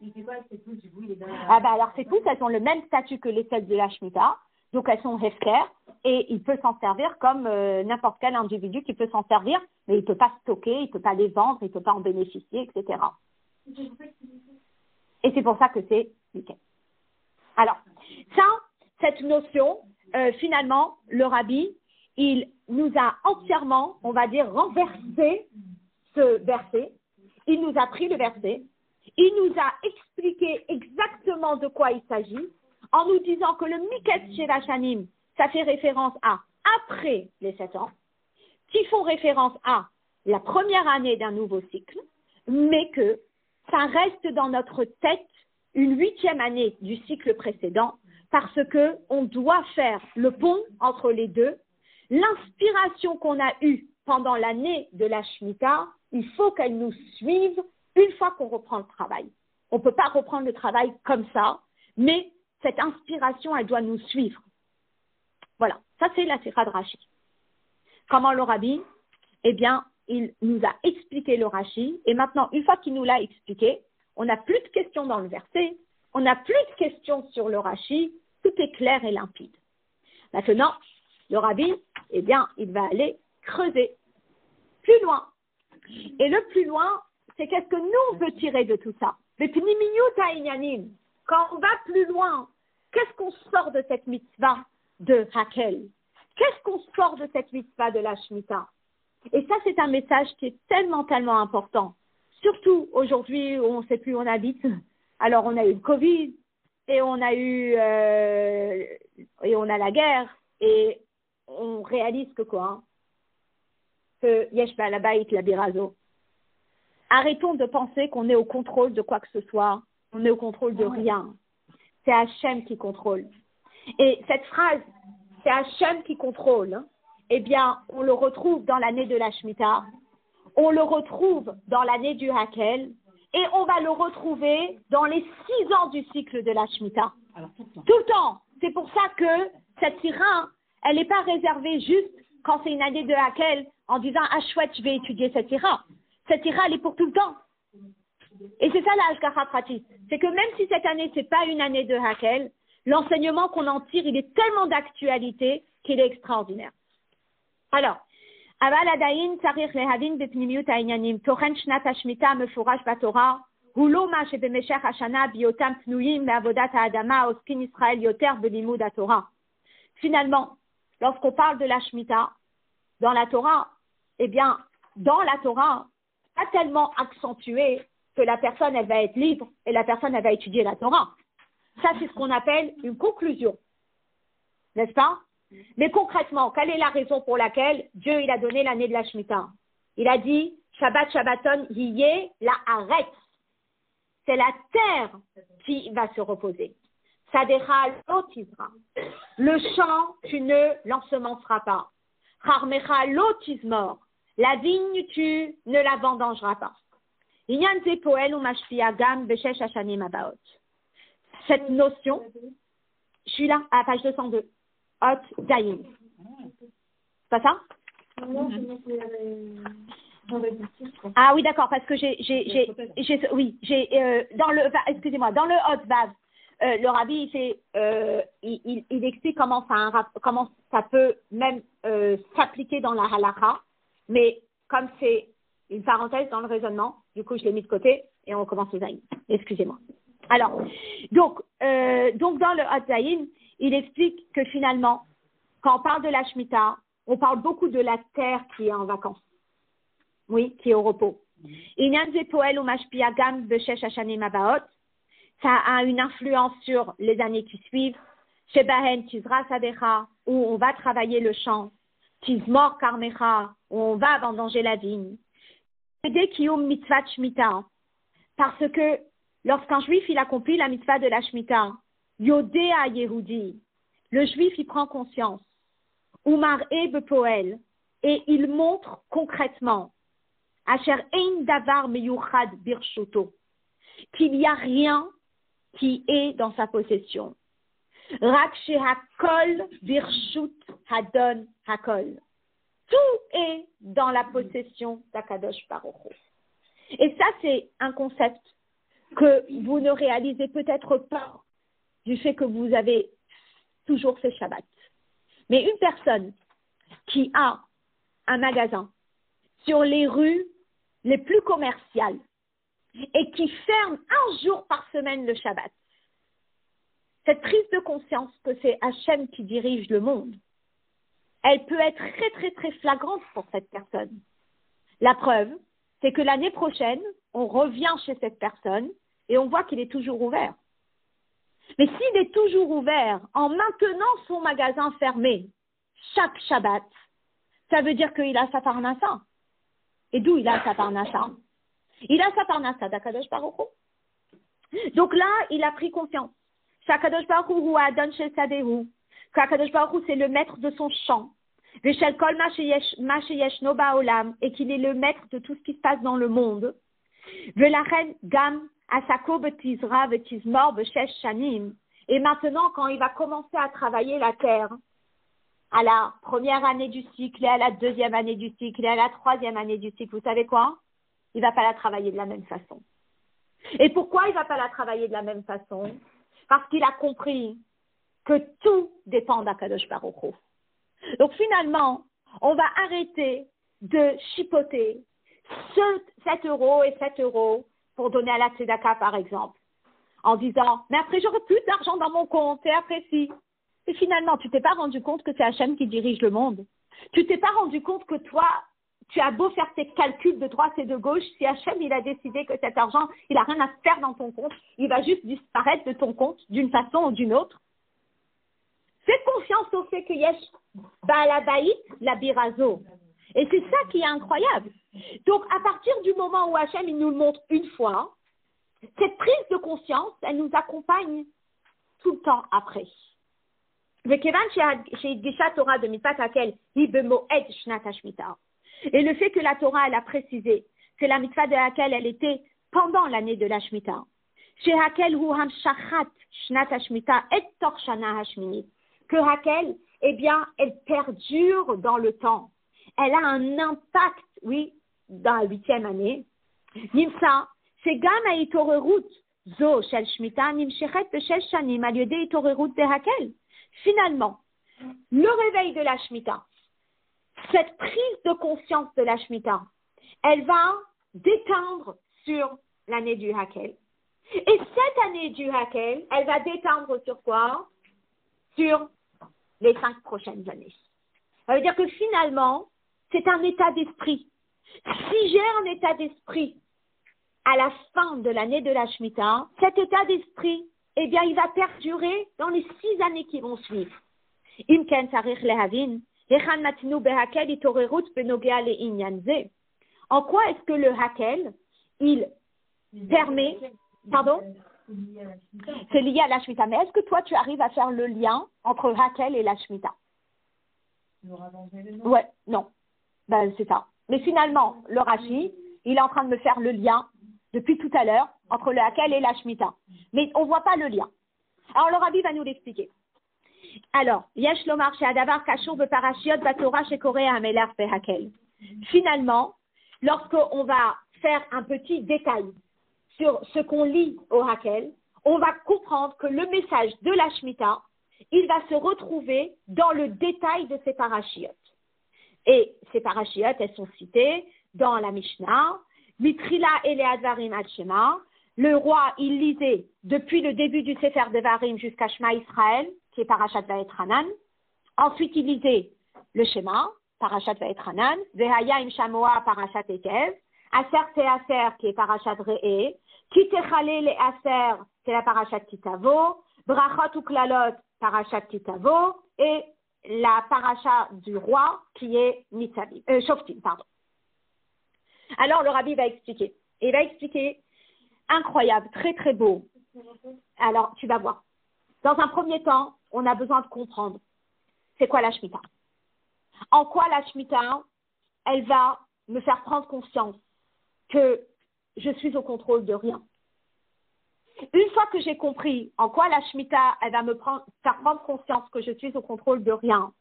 Il fait quoi avec ces pousses, du coup, il est dans la...
Ah ben alors ces pousses, elles ont le même statut que les celles de la Shemitah, donc elles sont hefker, et il peut s'en servir comme n'importe quel individu qui peut s'en servir, mais il ne peut pas stocker, il ne peut pas les vendre, il ne peut pas en bénéficier, etc. Et c'est pour ça que c'est week-end. Alors, cette notion, finalement, le rabbi, il nous a entièrement, on va dire, renversé ce verset. Il nous a pris le verset. Il nous a expliqué exactement de quoi il s'agit en nous disant que le Miket Shevashanim, ça fait référence à après les 7 ans, qui font référence à la première année d'un nouveau cycle, mais que ça reste dans notre tête une 8e année du cycle précédent parce que on doit faire le pont entre les deux. L'inspiration qu'on a eue pendant l'année de la Shemitah, il faut qu'elle nous suive une fois qu'on reprend le travail. On ne peut pas reprendre le travail comme ça, mais cette inspiration, elle doit nous suivre. Voilà, ça c'est la Sikha de Rashi. Comment le Rabbi? Eh bien, il nous a expliqué le Rashi, et maintenant, une fois qu'il nous l'a expliqué, on n'a plus de questions dans le verset, on n'a plus de questions sur le Rashi, tout est clair et limpide. Maintenant, le Rabbi, eh bien, il va aller creuser plus loin. Et le plus loin, c'est qu'est-ce que nous, on peut tirer de tout ça? Quand on va plus loin, qu'est-ce qu'on sort de cette mitzvah de Hakel? Qu'est-ce qu'on sort de cette mitzvah de la Shemitah? Et ça, c'est un message qui est tellement, tellement important. Surtout aujourd'hui où on ne sait plus où on habite. Alors, on a eu le Covid, et on a la guerre, et on réalise que quoi? Que Yesh Ba'al Habayit la Birazo. Arrêtons de penser qu'on est au contrôle de quoi que ce soit. On est au contrôle de rien. C'est Hachem qui contrôle. Et cette phrase, c'est Hachem qui contrôle, eh bien, on le retrouve dans l'année de la Shemitah, on le retrouve dans l'année du Hakel, et on va le retrouver dans les 6 ans du cycle de la Shemitah.
Alors, tout le temps.
Tout le temps. c'est pour ça que cette sira, elle n'est pas réservée juste quand c'est une année de Hakel en disant « Ah chouette, je vais étudier cette sira ». Cette sira, elle est pour tout le temps. Et c'est ça la Hashgacha pratique. C'est que même si cette année, c'est pas une année de Hakel, l'enseignement qu'on en tire, il est tellement d'actualité qu'il est extraordinaire. Alors, אבל עדיין צריך להבין בפנימיות העניינים. תוכן שנת השמיטה המפורש בתורה הוא לא מה שבמשך השנה בהיותם פנויים מעבודת האדמה עוסקים ישראל יותר בלימוד התורה. Finalement, lorsqu'on parle de la Shemitah dans la Torah, eh bien, dans la Torah, pas tellement accentué que la personne, elle va être libre et la personne, elle va étudier la Torah. Ça, c'est ce qu'on appelle une conclusion. N'est-ce pas? Mais concrètement, quelle est la raison pour laquelle Dieu, il a donné l'année de la Shemitah? Il a dit, Shabbat Shabbaton Yiyeh la Haaretz. C'est la terre qui va se reposer. Sadecha lo tizra. Le champ, tu ne l'ensemenceras pas. Charmecha lo tizmor. La vigne, tu ne la vendangeras pas. Inyan ze poel ou mashpia gam beshesh hashanim abaot. Cette notion, je suis là, à la page 202. Hot Daïm. C'est pas ça? Ah oui, d'accord, parce que dans le Hot Vav, le rabbi, il explique comment ça peut même s'appliquer dans la halakha, mais comme c'est une parenthèse dans le raisonnement, du coup, je l'ai mis de côté et on commence le Zaïm. Excusez-moi. Alors, donc dans le Hot Zaïm, il explique que finalement, quand on parle de la Shemitah, on parle beaucoup de la terre qui est en vacances. Oui, qui est au repos. Ça a une influence sur les années qui suivent. Shebahen Tizra Sadecha, où on va travailler le champ. Tizmor Karmecha, où on va vendanger la vigne. Dès Kiyum Mitzvah Shemitah, parce que lorsqu'un juif il accomplit la mitzvah de la Shemitah, Yodea Yehudi, le juif il prend conscience, Umar Ebe Poel, et il montre concrètement, Asher Ein Davar Meyuchad Birshuto, qu'il n'y a rien qui est dans sa possession. Rak Shehakol Birshut Hadon Hakol. Tout est dans la possession d'Akadosh Baruch Hu. Et ça, c'est un concept que vous ne réalisez peut-être pas du fait que vous avez toujours fait Shabbat. Mais une personne qui a un magasin sur les rues les plus commerciales et qui ferme un jour par semaine le Shabbat, cette prise de conscience que c'est Hachem qui dirige le monde, elle peut être très très très flagrante pour cette personne. La preuve, c'est que l'année prochaine, on revient chez cette personne et on voit qu'il est toujours ouvert. Mais s'il est toujours ouvert en maintenant son magasin fermé chaque Shabbat, ça veut dire qu'il a sa parnassa. Et d'où il a sa parnassa? Il a sa parnassa d'Akadosh Baruch Hu. Donc là, il a pris confiance. Qu'Akadosh Baruch Hu adon shel sadehu. Qu'Akadosh Baruch Hu, c'est le maître de son champ. Veshel kol ma sheyeshno ba'olam, et qu'il est le maître de tout ce qui se passe dans le monde. Velachen gam asako betizra betizmor beshesh shanim. Et maintenant, quand il va commencer à travailler la terre, à la première année du cycle, et à la deuxième année du cycle, et à la troisième année du cycle, vous savez quoi? Il ne va pas la travailler de la même façon. Et pourquoi il ne va pas la travailler de la même façon? Parce qu'il a compris que tout dépend d'Akadosh Baruch Hu. Donc finalement, on va arrêter de chipoter 7 euros et 7 euros pour donner à la tzedaka, par exemple, en disant « mais après j'aurai plus d'argent dans mon compte, et après si ». Et finalement, tu t'es pas rendu compte que c'est Hachem qui dirige le monde. Tu t'es pas rendu compte que toi, tu as beau faire tes calculs de droite et de gauche, si Hachem il a décidé que cet argent, il a rien à faire dans ton compte, il va juste disparaître de ton compte d'une façon ou d'une autre. Fais confiance au fait que Yesh Ba'alabaït la birazo. Et c'est ça qui est incroyable. Donc, à partir du moment où Hachem il nous le montre une fois, cette prise de conscience, elle nous accompagne tout le temps après. Et le fait que la Torah, elle a précisé que la mitzvah de laquelle elle était pendant l'année de la Shemitah, Shnat Hashmita et Tor Shana Hashminit. Que Hakel, eh bien, elle perdure dans le temps. Elle a un impact, oui, dans la 8e année. Nimsa, c'est Gam Haitorerut, Zo Shel Shmita, Nimshechet Beshel Shanim, al yedei Haitorerut de Hakel. Finalement, le réveil de la Shemitah, cette prise de conscience de la Shemitah, elle va déteindre sur l'année du Hakel. Et cette année du Hakel, elle va déteindre sur quoi? Sur les 5 prochaines années. Ça veut dire que finalement, c'est un état d'esprit. Si j'ai un état d'esprit à la fin de l'année de la Shemitah, cet état d'esprit, eh bien, il va perdurer dans les 6 années qui vont suivre. Imken sarich lehavin, hechan matinu behakel itorerut benogea leinyan ze. En quoi est-ce que le Hakel, il permet, pardon? C'est lié à la Shemitah. Mais est-ce que toi, tu arrives à faire le lien entre Hakel et la Shemitah? Ouais, non. Ben, c'est ça. Mais finalement, le Rashi, il est en train de me faire le lien depuis tout à l'heure entre le Hakel et la Shemitah. Mais on ne voit pas le lien. Alors, le Rabbi va nous l'expliquer. Alors, Yesh lomar she'adavar kashur beparashiot batorah shekoreh hamelach behakel. Finalement, lorsqu'on va faire un petit détail sur ce qu'on lit au Hakel, on va comprendre que le message de la Shemitah, il va se retrouver dans le détail de ces parashiotes. Et ces parashiotes, elles sont citées dans la Mishnah, Mitrila Eleadvarim ad Shema. Le roi, il lisait depuis le début du Sefer Devarim jusqu'à Shema Israël, qui est Parashat Vaetranan. Ensuite, il lisait le Shema, Parashat Vaetranan, Vehaya im Shamoa, Parashat Ekev, Aser Te Aser, qui est Parashat Re'eh, Kitechale le Aser, c'est la Parashat Kitavo, Brachot ou Klalot, Parashat Kitavo, et la Parashat du roi, qui est Shoftim, pardon. Alors, le Rabbi va expliquer. Il va expliquer, incroyable, très très beau. Alors, tu vas voir. Dans un premier temps, on a besoin de comprendre c'est quoi la Shemitah. En quoi la Shemitah, elle va me faire prendre conscience que je suis au contrôle de rien. Une fois que j'ai compris en quoi la Shemitah, elle va me faire prendre conscience que je suis au contrôle de rien,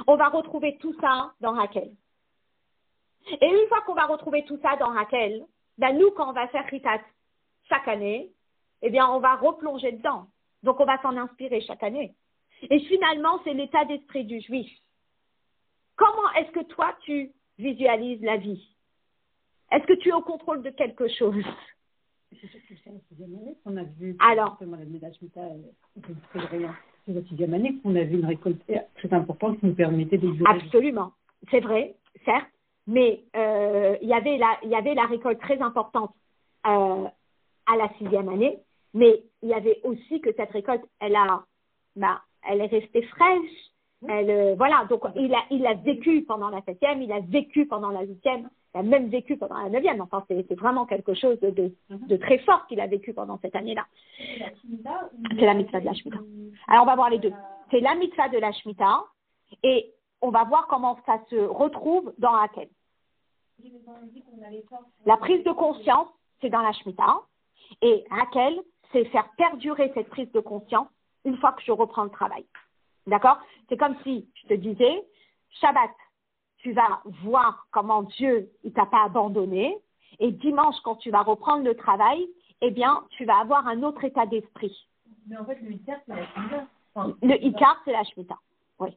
on va retrouver tout ça dans Hakel. Et une fois qu'on va retrouver tout ça dans Hakel, ben nous, quand on va faire Ritat chaque année, eh bien, on va replonger dedans. Donc, on va s'en inspirer chaque année. Et finalement, c'est l'état d'esprit du juif. Comment est-ce que toi, tu visualises la vie? Est-ce que tu es au contrôle de quelque chose?
C'est sûr que c'est la 6e année qu'on a vu.
Alors,
l'année de la Shemitah, c'est rien. C'est la 6e année qu'on a vu une récolte très importante qui nous permettait de vivre.
Absolument. C'est vrai, certes. Mais il y avait la récolte très importante à la 6e année. Mais il y avait aussi que cette récolte, elle est restée fraîche. Voilà, donc il a vécu pendant la 7e, il a vécu pendant la 8e, il a même vécu pendant la 9e. Enfin, c'est vraiment quelque chose de très fort qu'il a vécu pendant cette année-là. C'est la mitzvah de la Shemitah. Alors, on va voir les deux. C'est la mitzvah de la Shemitah et on va voir comment ça se retrouve dans Hakel. La prise de conscience, c'est dans la Shemitah. Et Hakel, c'est faire perdurer cette prise de conscience une fois que je reprends le travail. D'accord? C'est comme si je te disais, Shabbat, tu vas voir comment Dieu ne t'a pas abandonné. Et dimanche, quand tu vas reprendre le travail, eh bien, tu vas avoir un autre état d'esprit.
Mais en fait, le Icar, c'est la Shemitah.
Le Icar, c'est la Shemitah. Oui.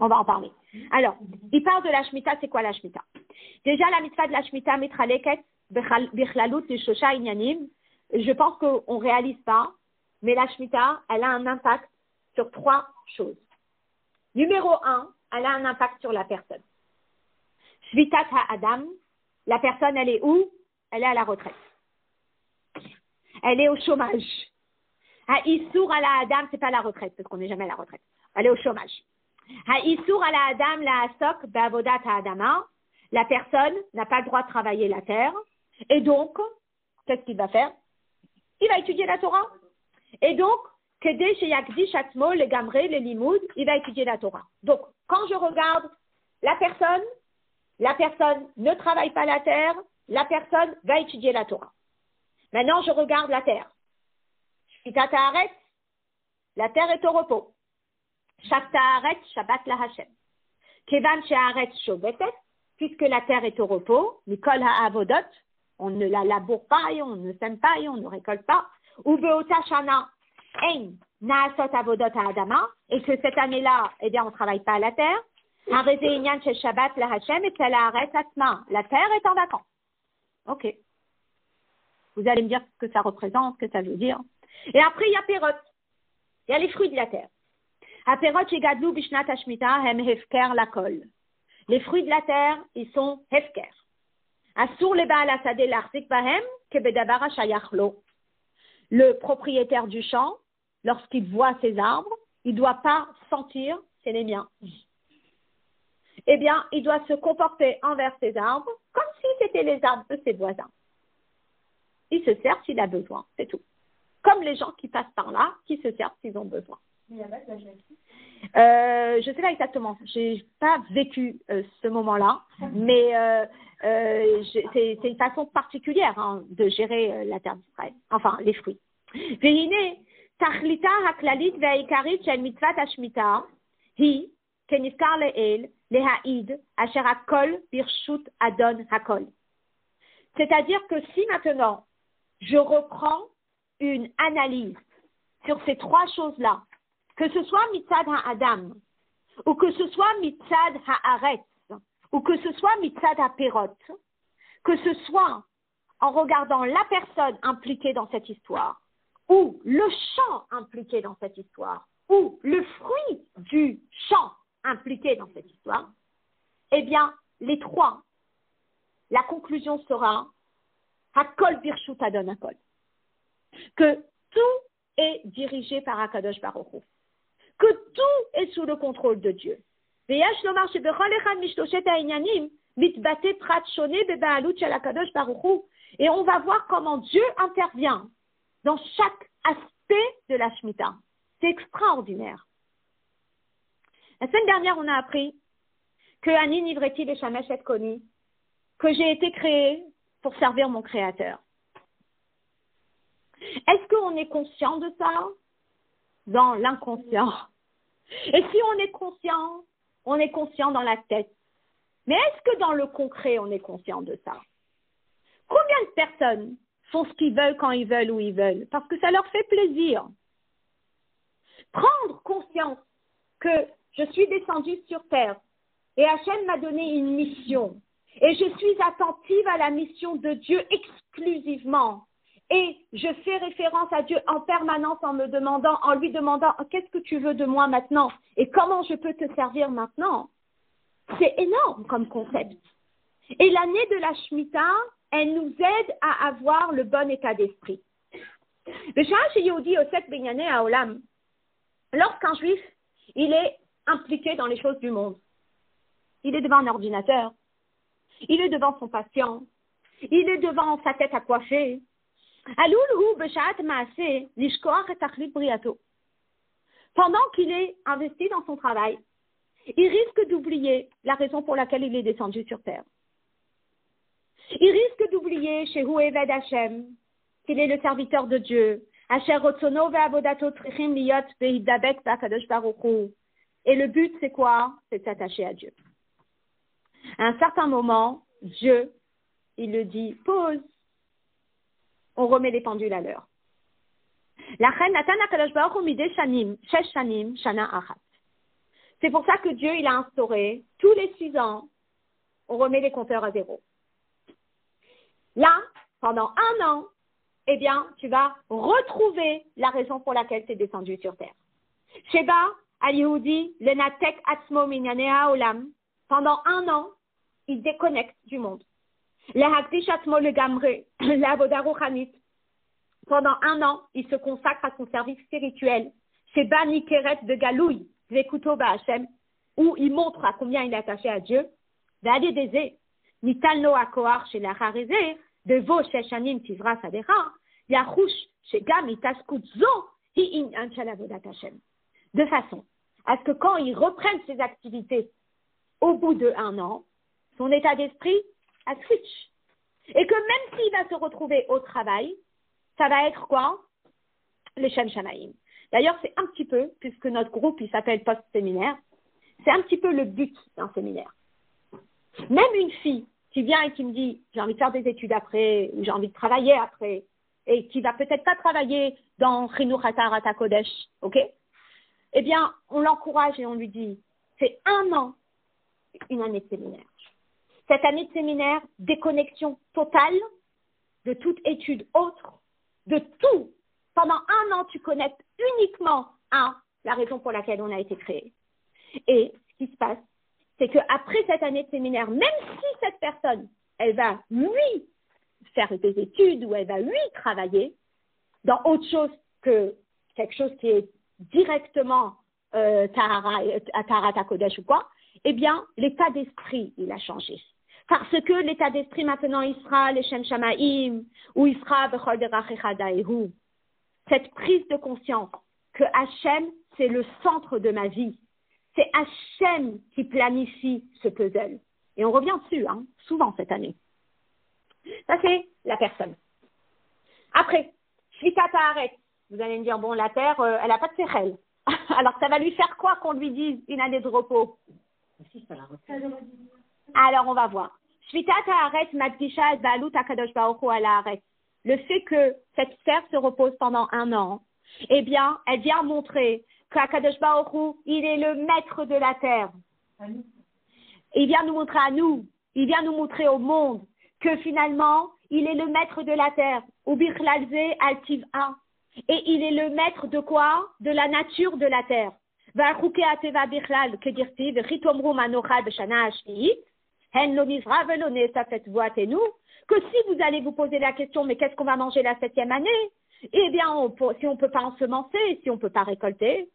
On va en parler. Alors, il parle de la Shemitah. C'est quoi la Shemitah? Déjà, la mitzvah de la Shemitah, Mitraleket, Bichlalut, Shosha Inyanim. Je pense qu'on ne réalise pas, mais la Shemitah, elle a un impact sur 3 choses. Numéro 1, elle a un impact sur la personne. Shvitat ha'adam, la personne, elle est où? Elle est à la retraite. Elle est au chômage. Ha'isur ala adam, c'est pas la retraite, parce qu'on n'est jamais à la retraite. Elle est au chômage. Ha'isur ala adam la asok ba'avodat ha'adama, la personne n'a pas le droit de travailler la terre, et donc, qu'est-ce qu'il va faire? Il va étudier la Torah. Et donc, il va étudier la Torah. Donc, quand je regarde la personne ne travaille pas la terre, la personne va étudier la Torah. Maintenant, je regarde la terre. Shvitat haaretz, la terre est au repos. Shaktaharet Shabbat la Hashem. Kevan she'aretz shobetet, puisque la terre est au repos, Mikol ha'avodot, on ne la laboure pas et on ne sème pas et on ne récolte pas. Ou be'ota shana ein na'asot avodot ha'adama, et que cette année-là, eh bien, on ne travaille pas à la terre. Hareze inyan shel Shabbat la Hashem et tel ha'aretz atma. La terre est en vacances. Ok. Vous allez me dire ce que ça représente, ce que ça veut dire. Et après, il y a Perot. Il y a les fruits de la terre. Aperot shegadlu bishnat hashmita hem hefker lakol. Les fruits de la terre, ils sont hefker. Asur le baal hasadeh l'achzik bahem kebedavar hashayach lo. Le propriétaire du champ, lorsqu'il voit ses arbres, il ne doit pas sentir c'est les miens. Eh bien, il doit se comporter envers ses arbres comme si c'était les arbres de ses voisins. Il se sert s'il a besoin, c'est tout. Comme les gens qui passent par là, qui se servent s'ils ont besoin.
Mais il y a pas de
je ne sais pas exactement. Je n'ai pas vécu ce moment-là, mais c'est une façon particulière de gérer la terre d'Israël, enfin les fruits. Vehine, tachlita haklalit ve'ikarit shel mitzvat hashmita hi kenifkar le'el lehaid asher hakol birshut adon hakol. C'est-à-dire que si maintenant je reprends une analyse sur ces trois choses-là, que ce soit mitzad ha'adam, ou que ce soit mitzad ha'aretz, ou que ce soit mitzad ha'perot, que ce soit en regardant la personne impliquée dans cette histoire, ou le champ impliqué dans cette histoire, ou le fruit du champ impliqué dans cette histoire, eh bien, les trois, la conclusion sera Hakol birshut adon hakol, que tout est dirigé par Akadosh Baruch Hu, que tout est sous le contrôle de Dieu. Et on va voir comment Dieu intervient dans chaque aspect de la Shemitah. C'est extraordinaire. La semaine dernière, on a appris que Ani Nivreti Beshamesh et Koni, que j'ai été créée pour servir mon Créateur. Est-ce qu'on est conscient de ça? Dans l'inconscient. Et si on est conscient dans la tête. Mais est-ce que dans le concret, on est conscient de ça? Combien de personnes font ce qu'ils veulent quand ils veulent, où ils veulent, parce que ça leur fait plaisir? Prendre conscience que je suis descendue sur terre et Hachem m'a donné une mission et je suis attentive à la mission de Dieu exclusivement. Et je fais référence à Dieu en permanence en lui demandant qu'est-ce que tu veux de moi maintenant et comment je peux te servir maintenant. C'est énorme comme concept. Et l'année de la Shemitah, elle nous aide à avoir le bon état d'esprit. Lorsqu'un juif, il est impliqué dans les choses du monde, il est devant un ordinateur, il est devant son patient, il est devant sa tête à coiffer, pendant qu'il est investi dans son travail, il risque d'oublier la raison pour laquelle il est descendu sur terre. Il risque d'oublier chez Eved Hashem qu'il est le serviteur de Dieu. Et le but, c'est quoi? C'est de s'attacher à Dieu. À un certain moment, Dieu, il le dit, pause. On remet les pendules à l'heure. C'est pour ça que Dieu, il a instauré, tous les 6 ans, on remet les compteurs à 0. Là, pendant 1 an, eh bien, tu vas retrouver la raison pour laquelle tu es descendu sur terre. Sheba, al-Yehudi, lenatek atzmo minyanea olam. Pendant 1 an, il déconnecte du monde. Lehakdish atzmo legamre, l'avoda ruchanit. Pendant 1 an, il se consacre à son service spirituel. Sheba nikeret de galouy, vekuto ba'Hashem, où il montre à combien il est attaché à Dieu. V'adé dezé, nitalno akoar chez la harezé, de vos sheshanim tivra sadera, yachush shegam itaskut zo, hi in anchalavodat Hashem. De façon à ce que quand il reprenne ses activités au bout de 1 an, son état d'esprit a switch. Et que même s'il va se retrouver au travail, ça va être quoi? Le Shem Shamaim. D'ailleurs, c'est un petit peu, puisque notre groupe, il s'appelle post-séminaire, c'est un petit peu le but d'un séminaire. Même une fille qui vient et qui me dit « j'ai envie de faire des études après » ou « j'ai envie de travailler après » et qui va peut-être pas travailler dans Chinuch Hatarat Kodesh, ok? Eh bien, on l'encourage et on lui dit « c'est 1 an, une année de séminaire. » Cette année de séminaire, déconnexion totale de toute étude autre, de tout. Pendant 1 an, tu connectes uniquement à la raison pour laquelle on a été créé. Et ce qui se passe, c'est qu'après cette année de séminaire, même si cette personne, elle va, lui, faire des études ou elle va, lui, travailler dans autre chose que quelque chose qui est directement Taharat Kodesh ou quoi, eh bien, l'état d'esprit, il a changé. Parce que l'état d'esprit maintenant, il sera les Shem Shamaim, ou il sera Bechol Derachecha Daehu. Cette prise de conscience que Hachem, c'est le centre de ma vie. C'est Hachem qui planifie ce puzzle. Et on revient dessus, souvent cette année. Ça, c'est la personne. Après, Shvitat Haaretz. Vous allez me dire, bon, la terre, elle n'a pas de sechel. Alors, ça va lui faire quoi qu'on lui dise une année de repos? Alors, on va voir. Shvitat Haaretz Madgisha et Baalut HaKadosh Baruch Hu ala Haaretz. Le fait que cette terre se repose pendant 1 an, eh bien, elle vient montrer qu'Akadosh Baruch Hu, il est le maître de la terre. Il vient nous montrer à nous, il vient nous montrer au monde que finalement, il est le maître de la terre. Ubirchlalze altiv'a. Et il est le maître de quoi? De la nature de la terre. Va'chuke ateva birchlal kedirti v'chitomru manocha b'shana hashvi'it hen lo nivra velo ne'esafet voatenu. Que si vous allez vous poser la question, mais qu'est-ce qu'on va manger la 7e année? Eh bien, si on ne peut pas ensemencer, si on ne peut pas récolter,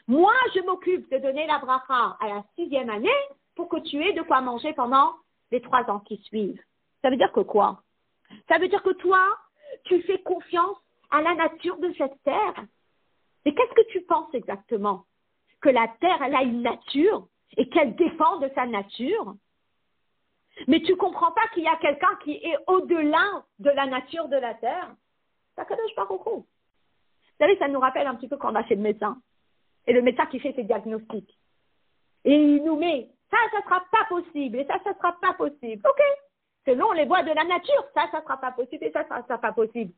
moi, je m'occupe de donner la bracha à la 6e année pour que tu aies de quoi manger pendant les 3 ans qui suivent. Ça veut dire que quoi? Ça veut dire que toi, tu fais confiance à la nature de cette terre. Mais qu'est-ce que tu penses exactement? Que la terre, elle a une nature et qu'elle dépend de sa nature? Mais tu ne comprends pas qu'il y a quelqu'un qui est au-delà de la nature de la terre. C'est Akadosh Baruch Hu. Vous savez, ça nous rappelle un petit peu quand on va chez le médecin. Et le médecin qui fait ses diagnostics. Et il nous met, ça ne sera pas possible. Et ça ne sera pas possible. OK. Selon les voies de la nature, ça ne sera pas possible. Et ça ne sera pas possible.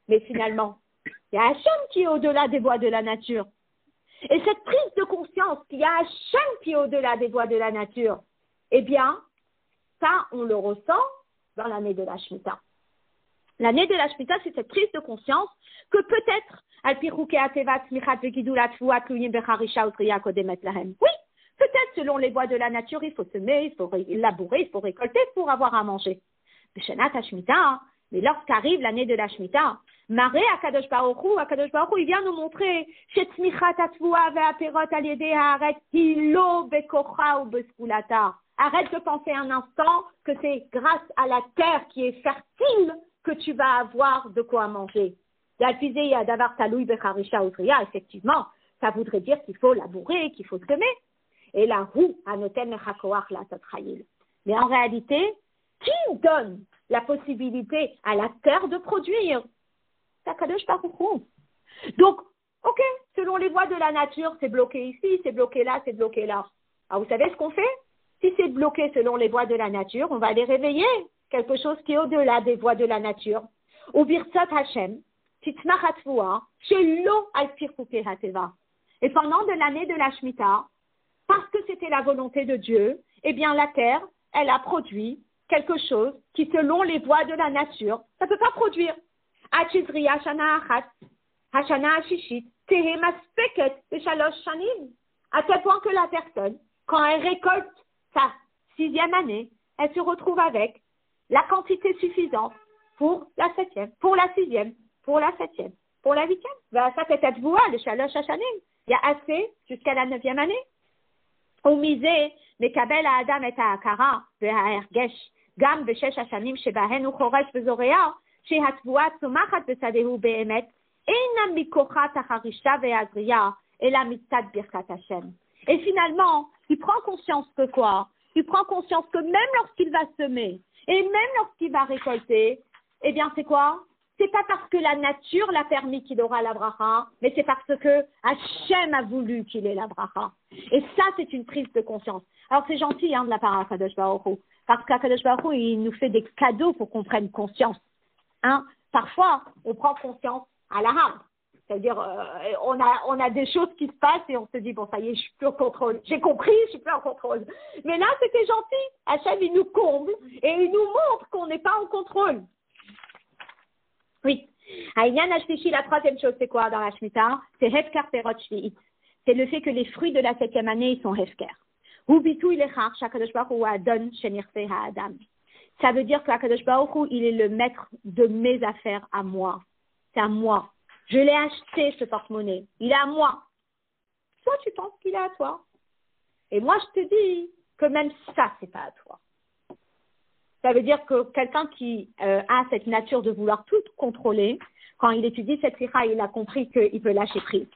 Mais finalement, il y a Hachem qui est au-delà des voies de la nature. Et cette prise de conscience qu'il y a Hachem qui est au-delà des voies de la nature, eh bien, ça, on le ressent dans l'année de la Shemitah. L'année de la Shemitah, c'est cette prise de conscience que peut-être, oui, peut-être selon les voies de la nature, il faut semer, il faut labourer, il faut récolter pour avoir à manger. Mais lorsqu'arrive l'année de la Shemitah, Maré Akadosh Baruch Hu, il vient nous montrer arrête de penser un instant que c'est grâce à la terre qui est fertile que tu vas avoir de quoi manger. Effectivement, ça voudrait dire qu'il faut labourer, qu'il faut semer. Et là, mais en réalité, qui donne la possibilité à la terre de produire? C'est Kadosh Baruch Hu. Donc, ok, selon les voies de la nature, c'est bloqué ici, c'est bloqué là, c'est bloqué là. Alors, vous savez ce qu'on fait? Si c'est bloqué selon les voies de la nature, on va aller réveiller quelque chose qui est au-delà des voies de la nature. Ou birsot Hashem, titmach hatvua, shelo al pirkuke hateva. Et pendant de l'année de la Shemitah, parce que c'était la volonté de Dieu, eh bien la terre, elle a produit quelque chose qui, selon les voies de la nature, ça ne peut pas produire. Achizri hashana achat, hashana ashishit, tehe maspeket beshalosh shanim. À tel point que la personne, quand elle récolte sa 6e année, elle se retrouve avec la quantité suffisante pour la 7e, pour la 6e, pour la 7e, pour la 8e. Ça peut être vous, le shalosh hashanim. Il y a assez jusqu'à la 9e année. Au misé, מקבל האדם את ההכרה וההרגש גם בשש השנים שבהן הוא חורש וזורע, שהתבואה צומחת בשדהו באמת, אינה מכוחת החרישה והזריעה, אלא מצד ברכת השם. Et finalement, il prend conscience que quoi? Il prend conscience que même lorsqu'il va semer, et même lorsqu'il va récolter, Eh bien, c'est quoi? C'est pas parce que la nature l'a permis qu'il aura la bracha, mais c'est parce que Hachem a voulu qu'il ait la bracha. Et ça, c'est une prise de conscience. Alors, c'est gentil, de la part d'Akadosh Baruch Hu, parce qu'Akadosh Baruch Hu, il nous fait des cadeaux pour qu'on prenne conscience. Parfois, on prend conscience à la rame. C'est-à-dire, on a des choses qui se passent et on se dit, bon, ça y est, je suis plus en contrôle. J'ai compris, je suis plus en contrôle. Mais là, c'était gentil. Hachem, il nous comble et il nous montre qu'on n'est pas en contrôle. Oui. Aïnyan Ashlishi, la troisième chose, c'est quoi dans la Shemitah? C'est Hefker Perot Shvi'it. C'est le fait que les fruits de la 7e année, ils sont Hefker. Hubitu ilechar, Shakadosh Baruch Hu adon shenirse ha'adam. Ça veut dire que Akadosh Baruch Hu, il est le maître de mes affaires à moi. C'est à moi. Je l'ai acheté, ce porte-monnaie. Il est à moi. Toi, tu penses qu'il est à toi. Et moi, je te dis que même ça, c'est pas à toi. Ça veut dire que quelqu'un qui a cette nature de vouloir tout contrôler, quand il étudie cette sikha, il a compris qu'il peut lâcher prise.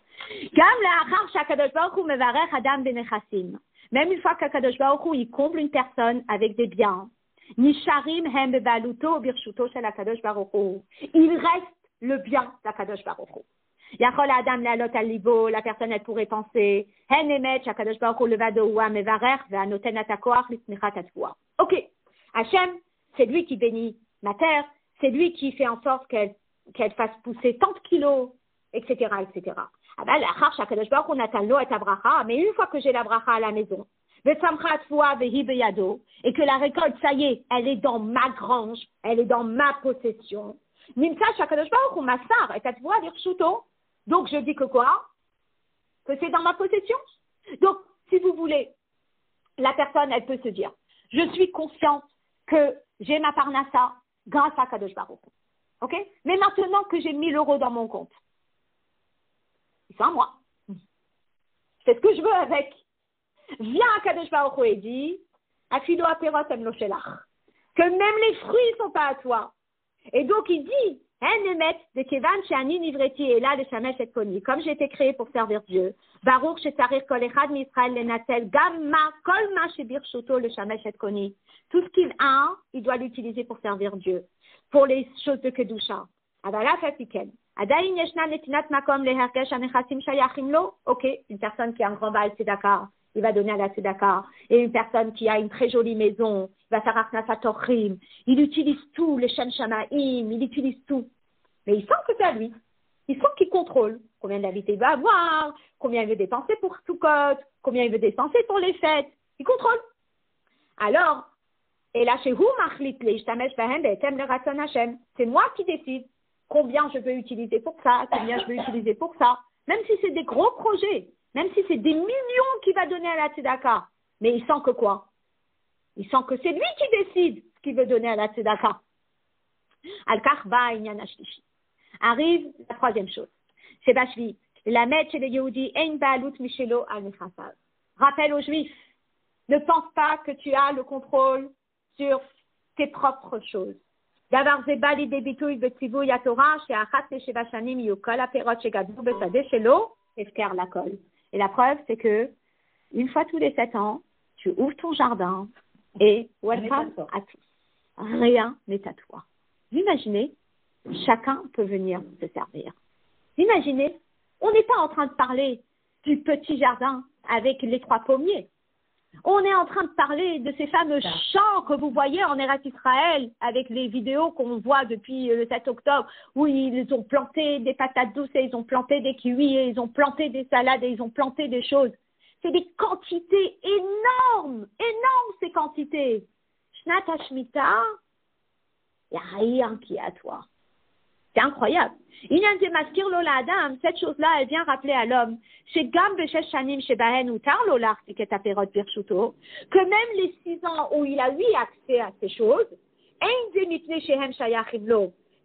Même une fois qu'Akadosh Baruch Hu, il comble une personne avec des biens, Nisharim hem bebaluto birshuto shel Akadosh Baruch Hu. Il reste le bien d'Akadosh Baruch Hu. Yachol Adam le'alot al libo, la personne elle pourrait penser, hen emet sh'Akadosh Baruch Hu levado huwa mevarer ve'anoten at hakoach litmichat atvoa. Ok, Hachem, c'est lui qui bénit ma terre, c'est lui qui fait en sorte qu'elle fasse pousser tant de kilos, etc., etc. Ah ben, l'achar sh'Akadosh Baruch Hu natan lo et abracha, mais une fois que j'ai la bracha à la maison, et que la récolte, ça y est, elle est dans ma grange, elle est dans ma possession. Donc je dis que quoi? Que c'est dans ma possession. Donc, si vous voulez, la personne, elle peut se dire, je suis consciente que j'ai ma parnassa grâce à Kadosh Baruch Hu. Ok? Mais maintenant que j'ai 1 000 € dans mon compte, c'est à moi. C'est ce que je veux avec. Vient à Kadosh Baruch Hu et dit, Afilo aperot em lo shelach, que même les fruits ne sont pas à toi. Et donc il dit, comme j'ai été créé pour servir Dieu, Baruch shetarich kol echad mi'Israël lenatel gamma kol ma shebirchuto le shamesh et koni. Tout ce qu'il a, il doit l'utiliser pour servir Dieu, pour les choses de kedusha. Avala fafiken. Adayin yeshna netinat makom leherkesh anechasim shayachim lo. Ok, une personne qui a un grand baal tzedaka, il va donner à la tzedaka. Et une personne qui a une très jolie maison, il va faire aknasat tochim. Il utilise tout, les shem shamaim, il utilise tout. Mais il sent que c'est à lui. Il sent qu'il contrôle combien d'invités il va avoir, combien il veut dépenser pour Sukkot, combien il veut dépenser pour les fêtes. Il contrôle. Alors, et là, chez c'est moi qui décide combien je peux utiliser pour ça, combien je peux utiliser pour ça. Même si c'est des gros projets, même si c'est des millions qu'il va donner à la tzedaka. Mais il sent que quoi? Il sent que c'est lui qui décide ce qu'il veut donner à la tzedaka. Al-Karba inyan ashlishi. Arrive la troisième chose. C'est Bashvi. La mèche chez les Yehudi, ein baalut mishelo al nechasav. Rappelle aux Juifs, ne pense pas que tu as le contrôle sur tes propres choses. D'avoir zebali debitouy betzivou yatora, chez achat le shevashanim yukol aperot shegadou besade shelo, efker lakol. Et la preuve, c'est que, une fois tous les 7 ans, tu ouvres ton jardin et welcome à tous. Rien n'est à toi. Vous imaginez, chacun peut venir se servir. Vous imaginez, on n'est pas en train de parler du petit jardin avec les 3 pommiers. On est en train de parler de ces fameux champs que vous voyez en Eretz Israël avec les vidéos qu'on voit depuis le 7 octobre où ils ont planté des patates douces et ils ont planté des kiwis et ils ont planté des salades et ils ont planté des choses. C'est des quantités énormes ces quantités. Shnat HaShmita, il n'y a rien qui est à toi. C'est incroyable. Cette chose-là, elle vient rappeler à l'homme que même les 6 ans où il a eu accès à ces choses,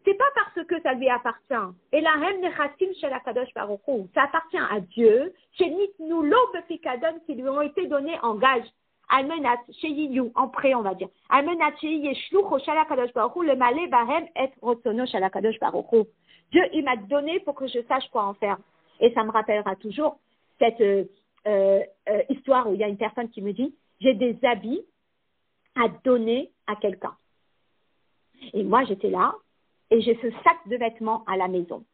c'est pas parce que ça lui appartient. Et la ça appartient à Dieu, qui lui ont été donnés en gage. Almenat sheyiyu, en prêt on va dire. Almenat sheyeshlucho shalakadosh baruch hu le malé bahem et rotsono shalakadosh baruch hu. Dieu il m'a donné pour que je sache quoi en faire. Et ça me rappellera toujours cette histoire où il y a une personne qui me dit j'ai des habits à donner à quelqu'un. Et moi j'étais là et j'ai ce sac de vêtements à la maison,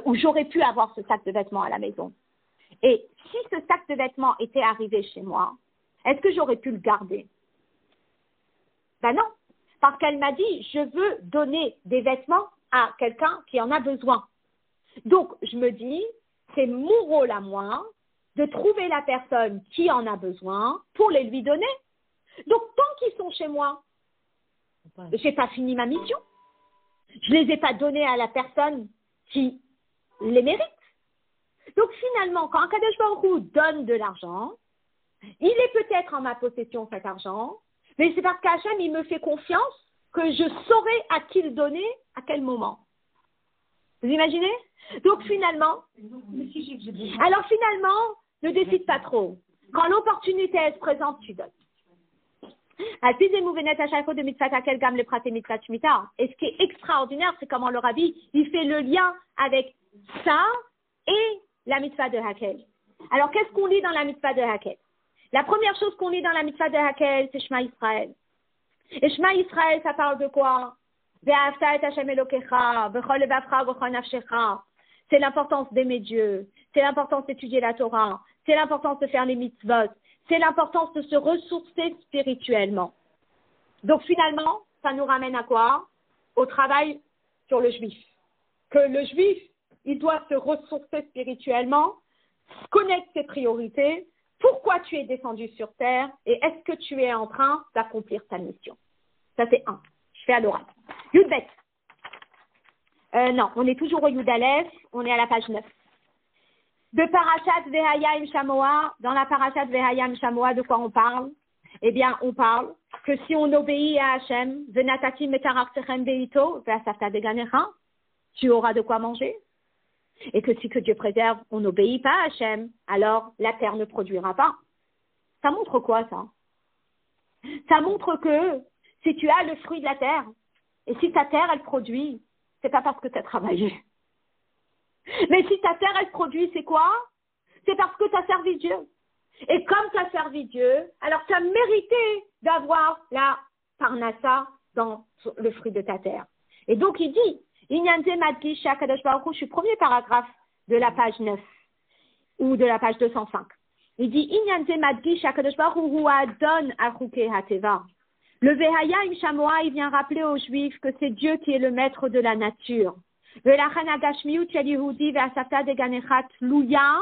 ou j'aurais pu avoir ce sac de vêtements à la maison. Et si ce sac de vêtements était arrivé chez moi, est-ce que j'aurais pu le garder? Ben non, parce qu'elle m'a dit, je veux donner des vêtements à quelqu'un qui en a besoin. Donc, je me dis, c'est mon rôle à moi de trouver la personne qui en a besoin pour les lui donner. Donc, tant qu'ils sont chez moi, je n'ai pas fini ma mission. Je ne les ai pas donnés à la personne qui les mérite. Donc, finalement, quand Akadosh Baruch Hu donne de l'argent, il est peut-être en ma possession cet argent, mais c'est parce qu'Hachem, il me fait confiance que je saurai à qui le donner, à quel moment. Vous imaginez? Donc, finalement, ne décide pas trop. Quand l'opportunité se présente, tu donnes. Et ce qui est extraordinaire, c'est comment le Rabbi, il fait le lien avec ça et la mitzvah de Hakel. Alors, qu'est-ce qu'on lit dans la mitzvah de Hakel? La première chose qu'on lit dans la mitzvah de Hakel, c'est Shema Israël. Et Shema Israël, ça parle de quoi? C'est l'importance d'aimer Dieu, c'est l'importance d'étudier la Torah, c'est l'importance de faire les mitzvot, c'est l'importance de se ressourcer spirituellement. Donc finalement, ça nous ramène à quoi? Au travail sur le juif. Que le juif, il doit se ressourcer spirituellement, connaître ses priorités, pourquoi tu es descendu sur terre et est-ce que tu es en train d'accomplir ta mission. Ça c'est un. Je fais à l'oral. Yudbet. Non, on est toujours au Yud Aleph, on est à la page 9. De Parashat Vehayim Shamoa, dans la Parashat Vehayim Shamoa, de quoi on parle? Eh bien, on parle que si on obéit à Hachem, Venatati Metarartechem Beito, Veasafta Deganecha, tu auras de quoi manger. Et que si que Dieu préserve, on n'obéit pas à Hachem, alors la terre ne produira pas. Ça montre quoi, ça? Ça montre que si tu as le fruit de la terre, et si ta terre, elle produit, c'est pas parce que tu as travaillé. Mais si ta terre, elle produit, c'est quoi? C'est parce que tu as servi Dieu. Et comme tu as servi Dieu, alors tu as mérité d'avoir la parnassa dans le fruit de ta terre. Et donc, il dit, Inyanze Madgish Akadosh Baruch Hu, je suis premier paragraphe de la page 9, ou de la page 205. Il dit, Inyanze Madgish Akadosh Baruch Hu Adon Achuke Hateva. Le Vehayim Shamoa, il vient rappeler aux Juifs que c'est Dieu qui est le maître de la nature. Velachan Agashmiut Shel Yehudi ve'asafta deganechat luya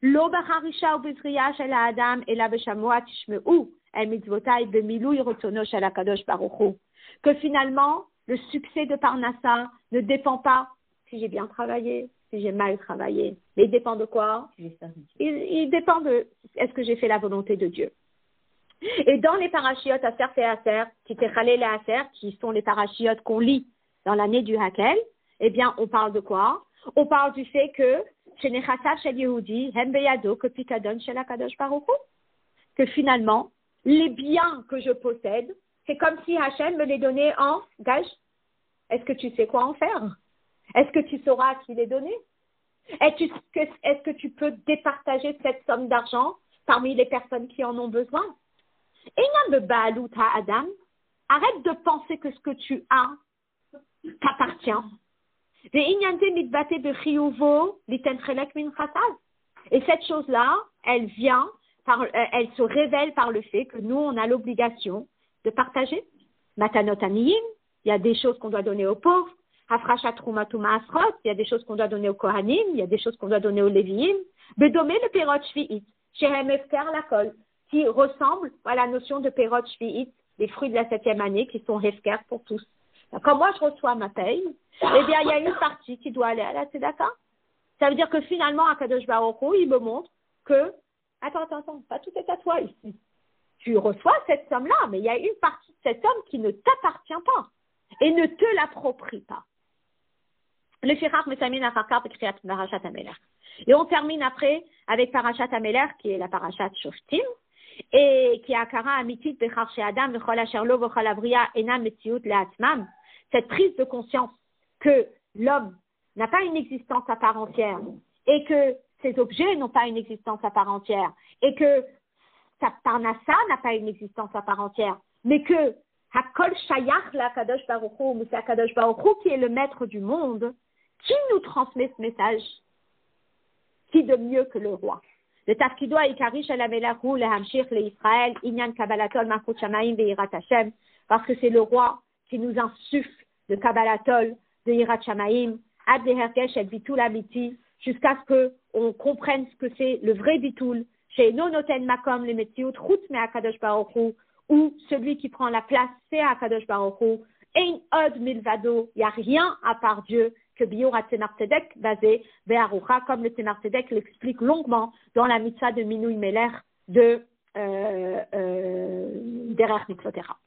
lo bacharisha ubizriya shel ha'adam ela beshamoa tishmeu el mitzvotai bemilui rotzono shel HaKadosh Baruch Hu. Que finalement, le succès de Parnassa ne dépend pas si j'ai bien travaillé, si j'ai mal travaillé. Mais il dépend de quoi? Il dépend de est-ce que j'ai fait la volonté de Dieu. Et dans les parachiotes Aser et Aser, qui sont les parachiotes qu'on lit dans l'année du Hakel, eh bien, on parle de quoi? On parle du fait que que finalement, les biens que je possède, c'est comme si Hachem me les donnait en gage. Est-ce que tu sais quoi en faire? Est-ce que tu sauras à qui les donner? Est-ce que tu peux départager cette somme d'argent parmi les personnes qui en ont besoin? Adam, arrête de penser que ce que tu as t'appartient. Et cette chose-là, elle se révèle par le fait que nous, on a l'obligation de partager. Matanot aniyim, il y a des choses qu'on doit donner aux pauvres. Hafrashat trumatuma asrot, il y a des choses qu'on doit donner aux kohanim, il y a des choses qu'on doit donner aux léviim. Bedomé le perot shvi'it, shehem efker lakol, qui ressemble à la notion de perot shvi'it, les fruits de la 7e année qui sont hefker pour tous. Quand moi je reçois ma paye, eh bien il y a une partie qui doit aller à la tzedaka. Ça veut dire que finalement, Akadosh Baruch Hu, il me montre que, attends, pas tout est à toi ici. Tu reçois cette somme-là, mais il y a une partie de cette somme qui ne t'appartient pas et ne te l'approprie pas. Le Shirach Mesamin Acharkar B'Kriyat Parashat Hamelech. Et on termine après avec Parashat Hamelech, qui est la Parashat Shoftim, et qui est Akara Amitit Bechar She'adam V'chol Asher Lo V'chol Avriya Enam Metziut Le'atzmam. Cette prise de conscience que l'homme n'a pas une existence à part entière et que ses objets n'ont pas une existence à part entière et que sa parnassa n'a pas une existence à part entière, mais que Hakol Shayach la Kadosh Baruch Hu, c'est Kadosh Baruch Hu qui est le maître du monde, qui nous transmet ce message? Qui de mieux que le roi? Le Tafkido Ikari Shel HaMelech Hu lehamshich leIsraël inyan kabbalatol malchut shamayim ve'irat Hashem, parce que c'est le roi qui nous insuffle de kabbalatol, de irat shamayim, ad lehergesh et bitul amiti, jusqu'à ce qu'on comprenne ce que c'est le vrai bitul, chez no noten makom le metziut chutz me HaKadosh Baruch Hu, où celui qui prend la place, c'est HaKadosh Baruch Hu, ein od milvado, il n'y a rien à part Dieu, que Biur Tzemar Tzedek basé Be'arucha, comme le Tzemar Tzedek l'explique longuement dans la mitzvah de Minui Meler de Derer Mitzvotera.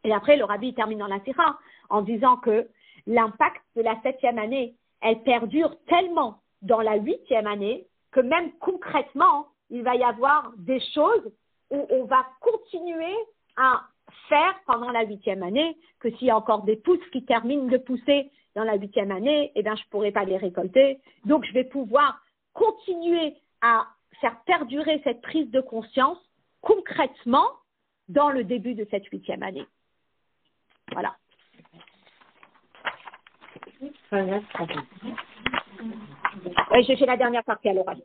Et après, le Rabbi termine dans la Sira en disant que l'impact de la 7e année, elle perdure tellement dans la 8e année que même concrètement, il va y avoir des choses où on va continuer à faire pendant la 8e année, que s'il y a encore des pousses qui terminent de pousser dans la 8e année, eh bien, je ne pourrai pas les récolter. Donc, je vais pouvoir continuer à faire perdurer cette prise de conscience concrètement dans le début de cette 8e année. Voilà. Oui, j'ai fait la dernière partie à l'oral.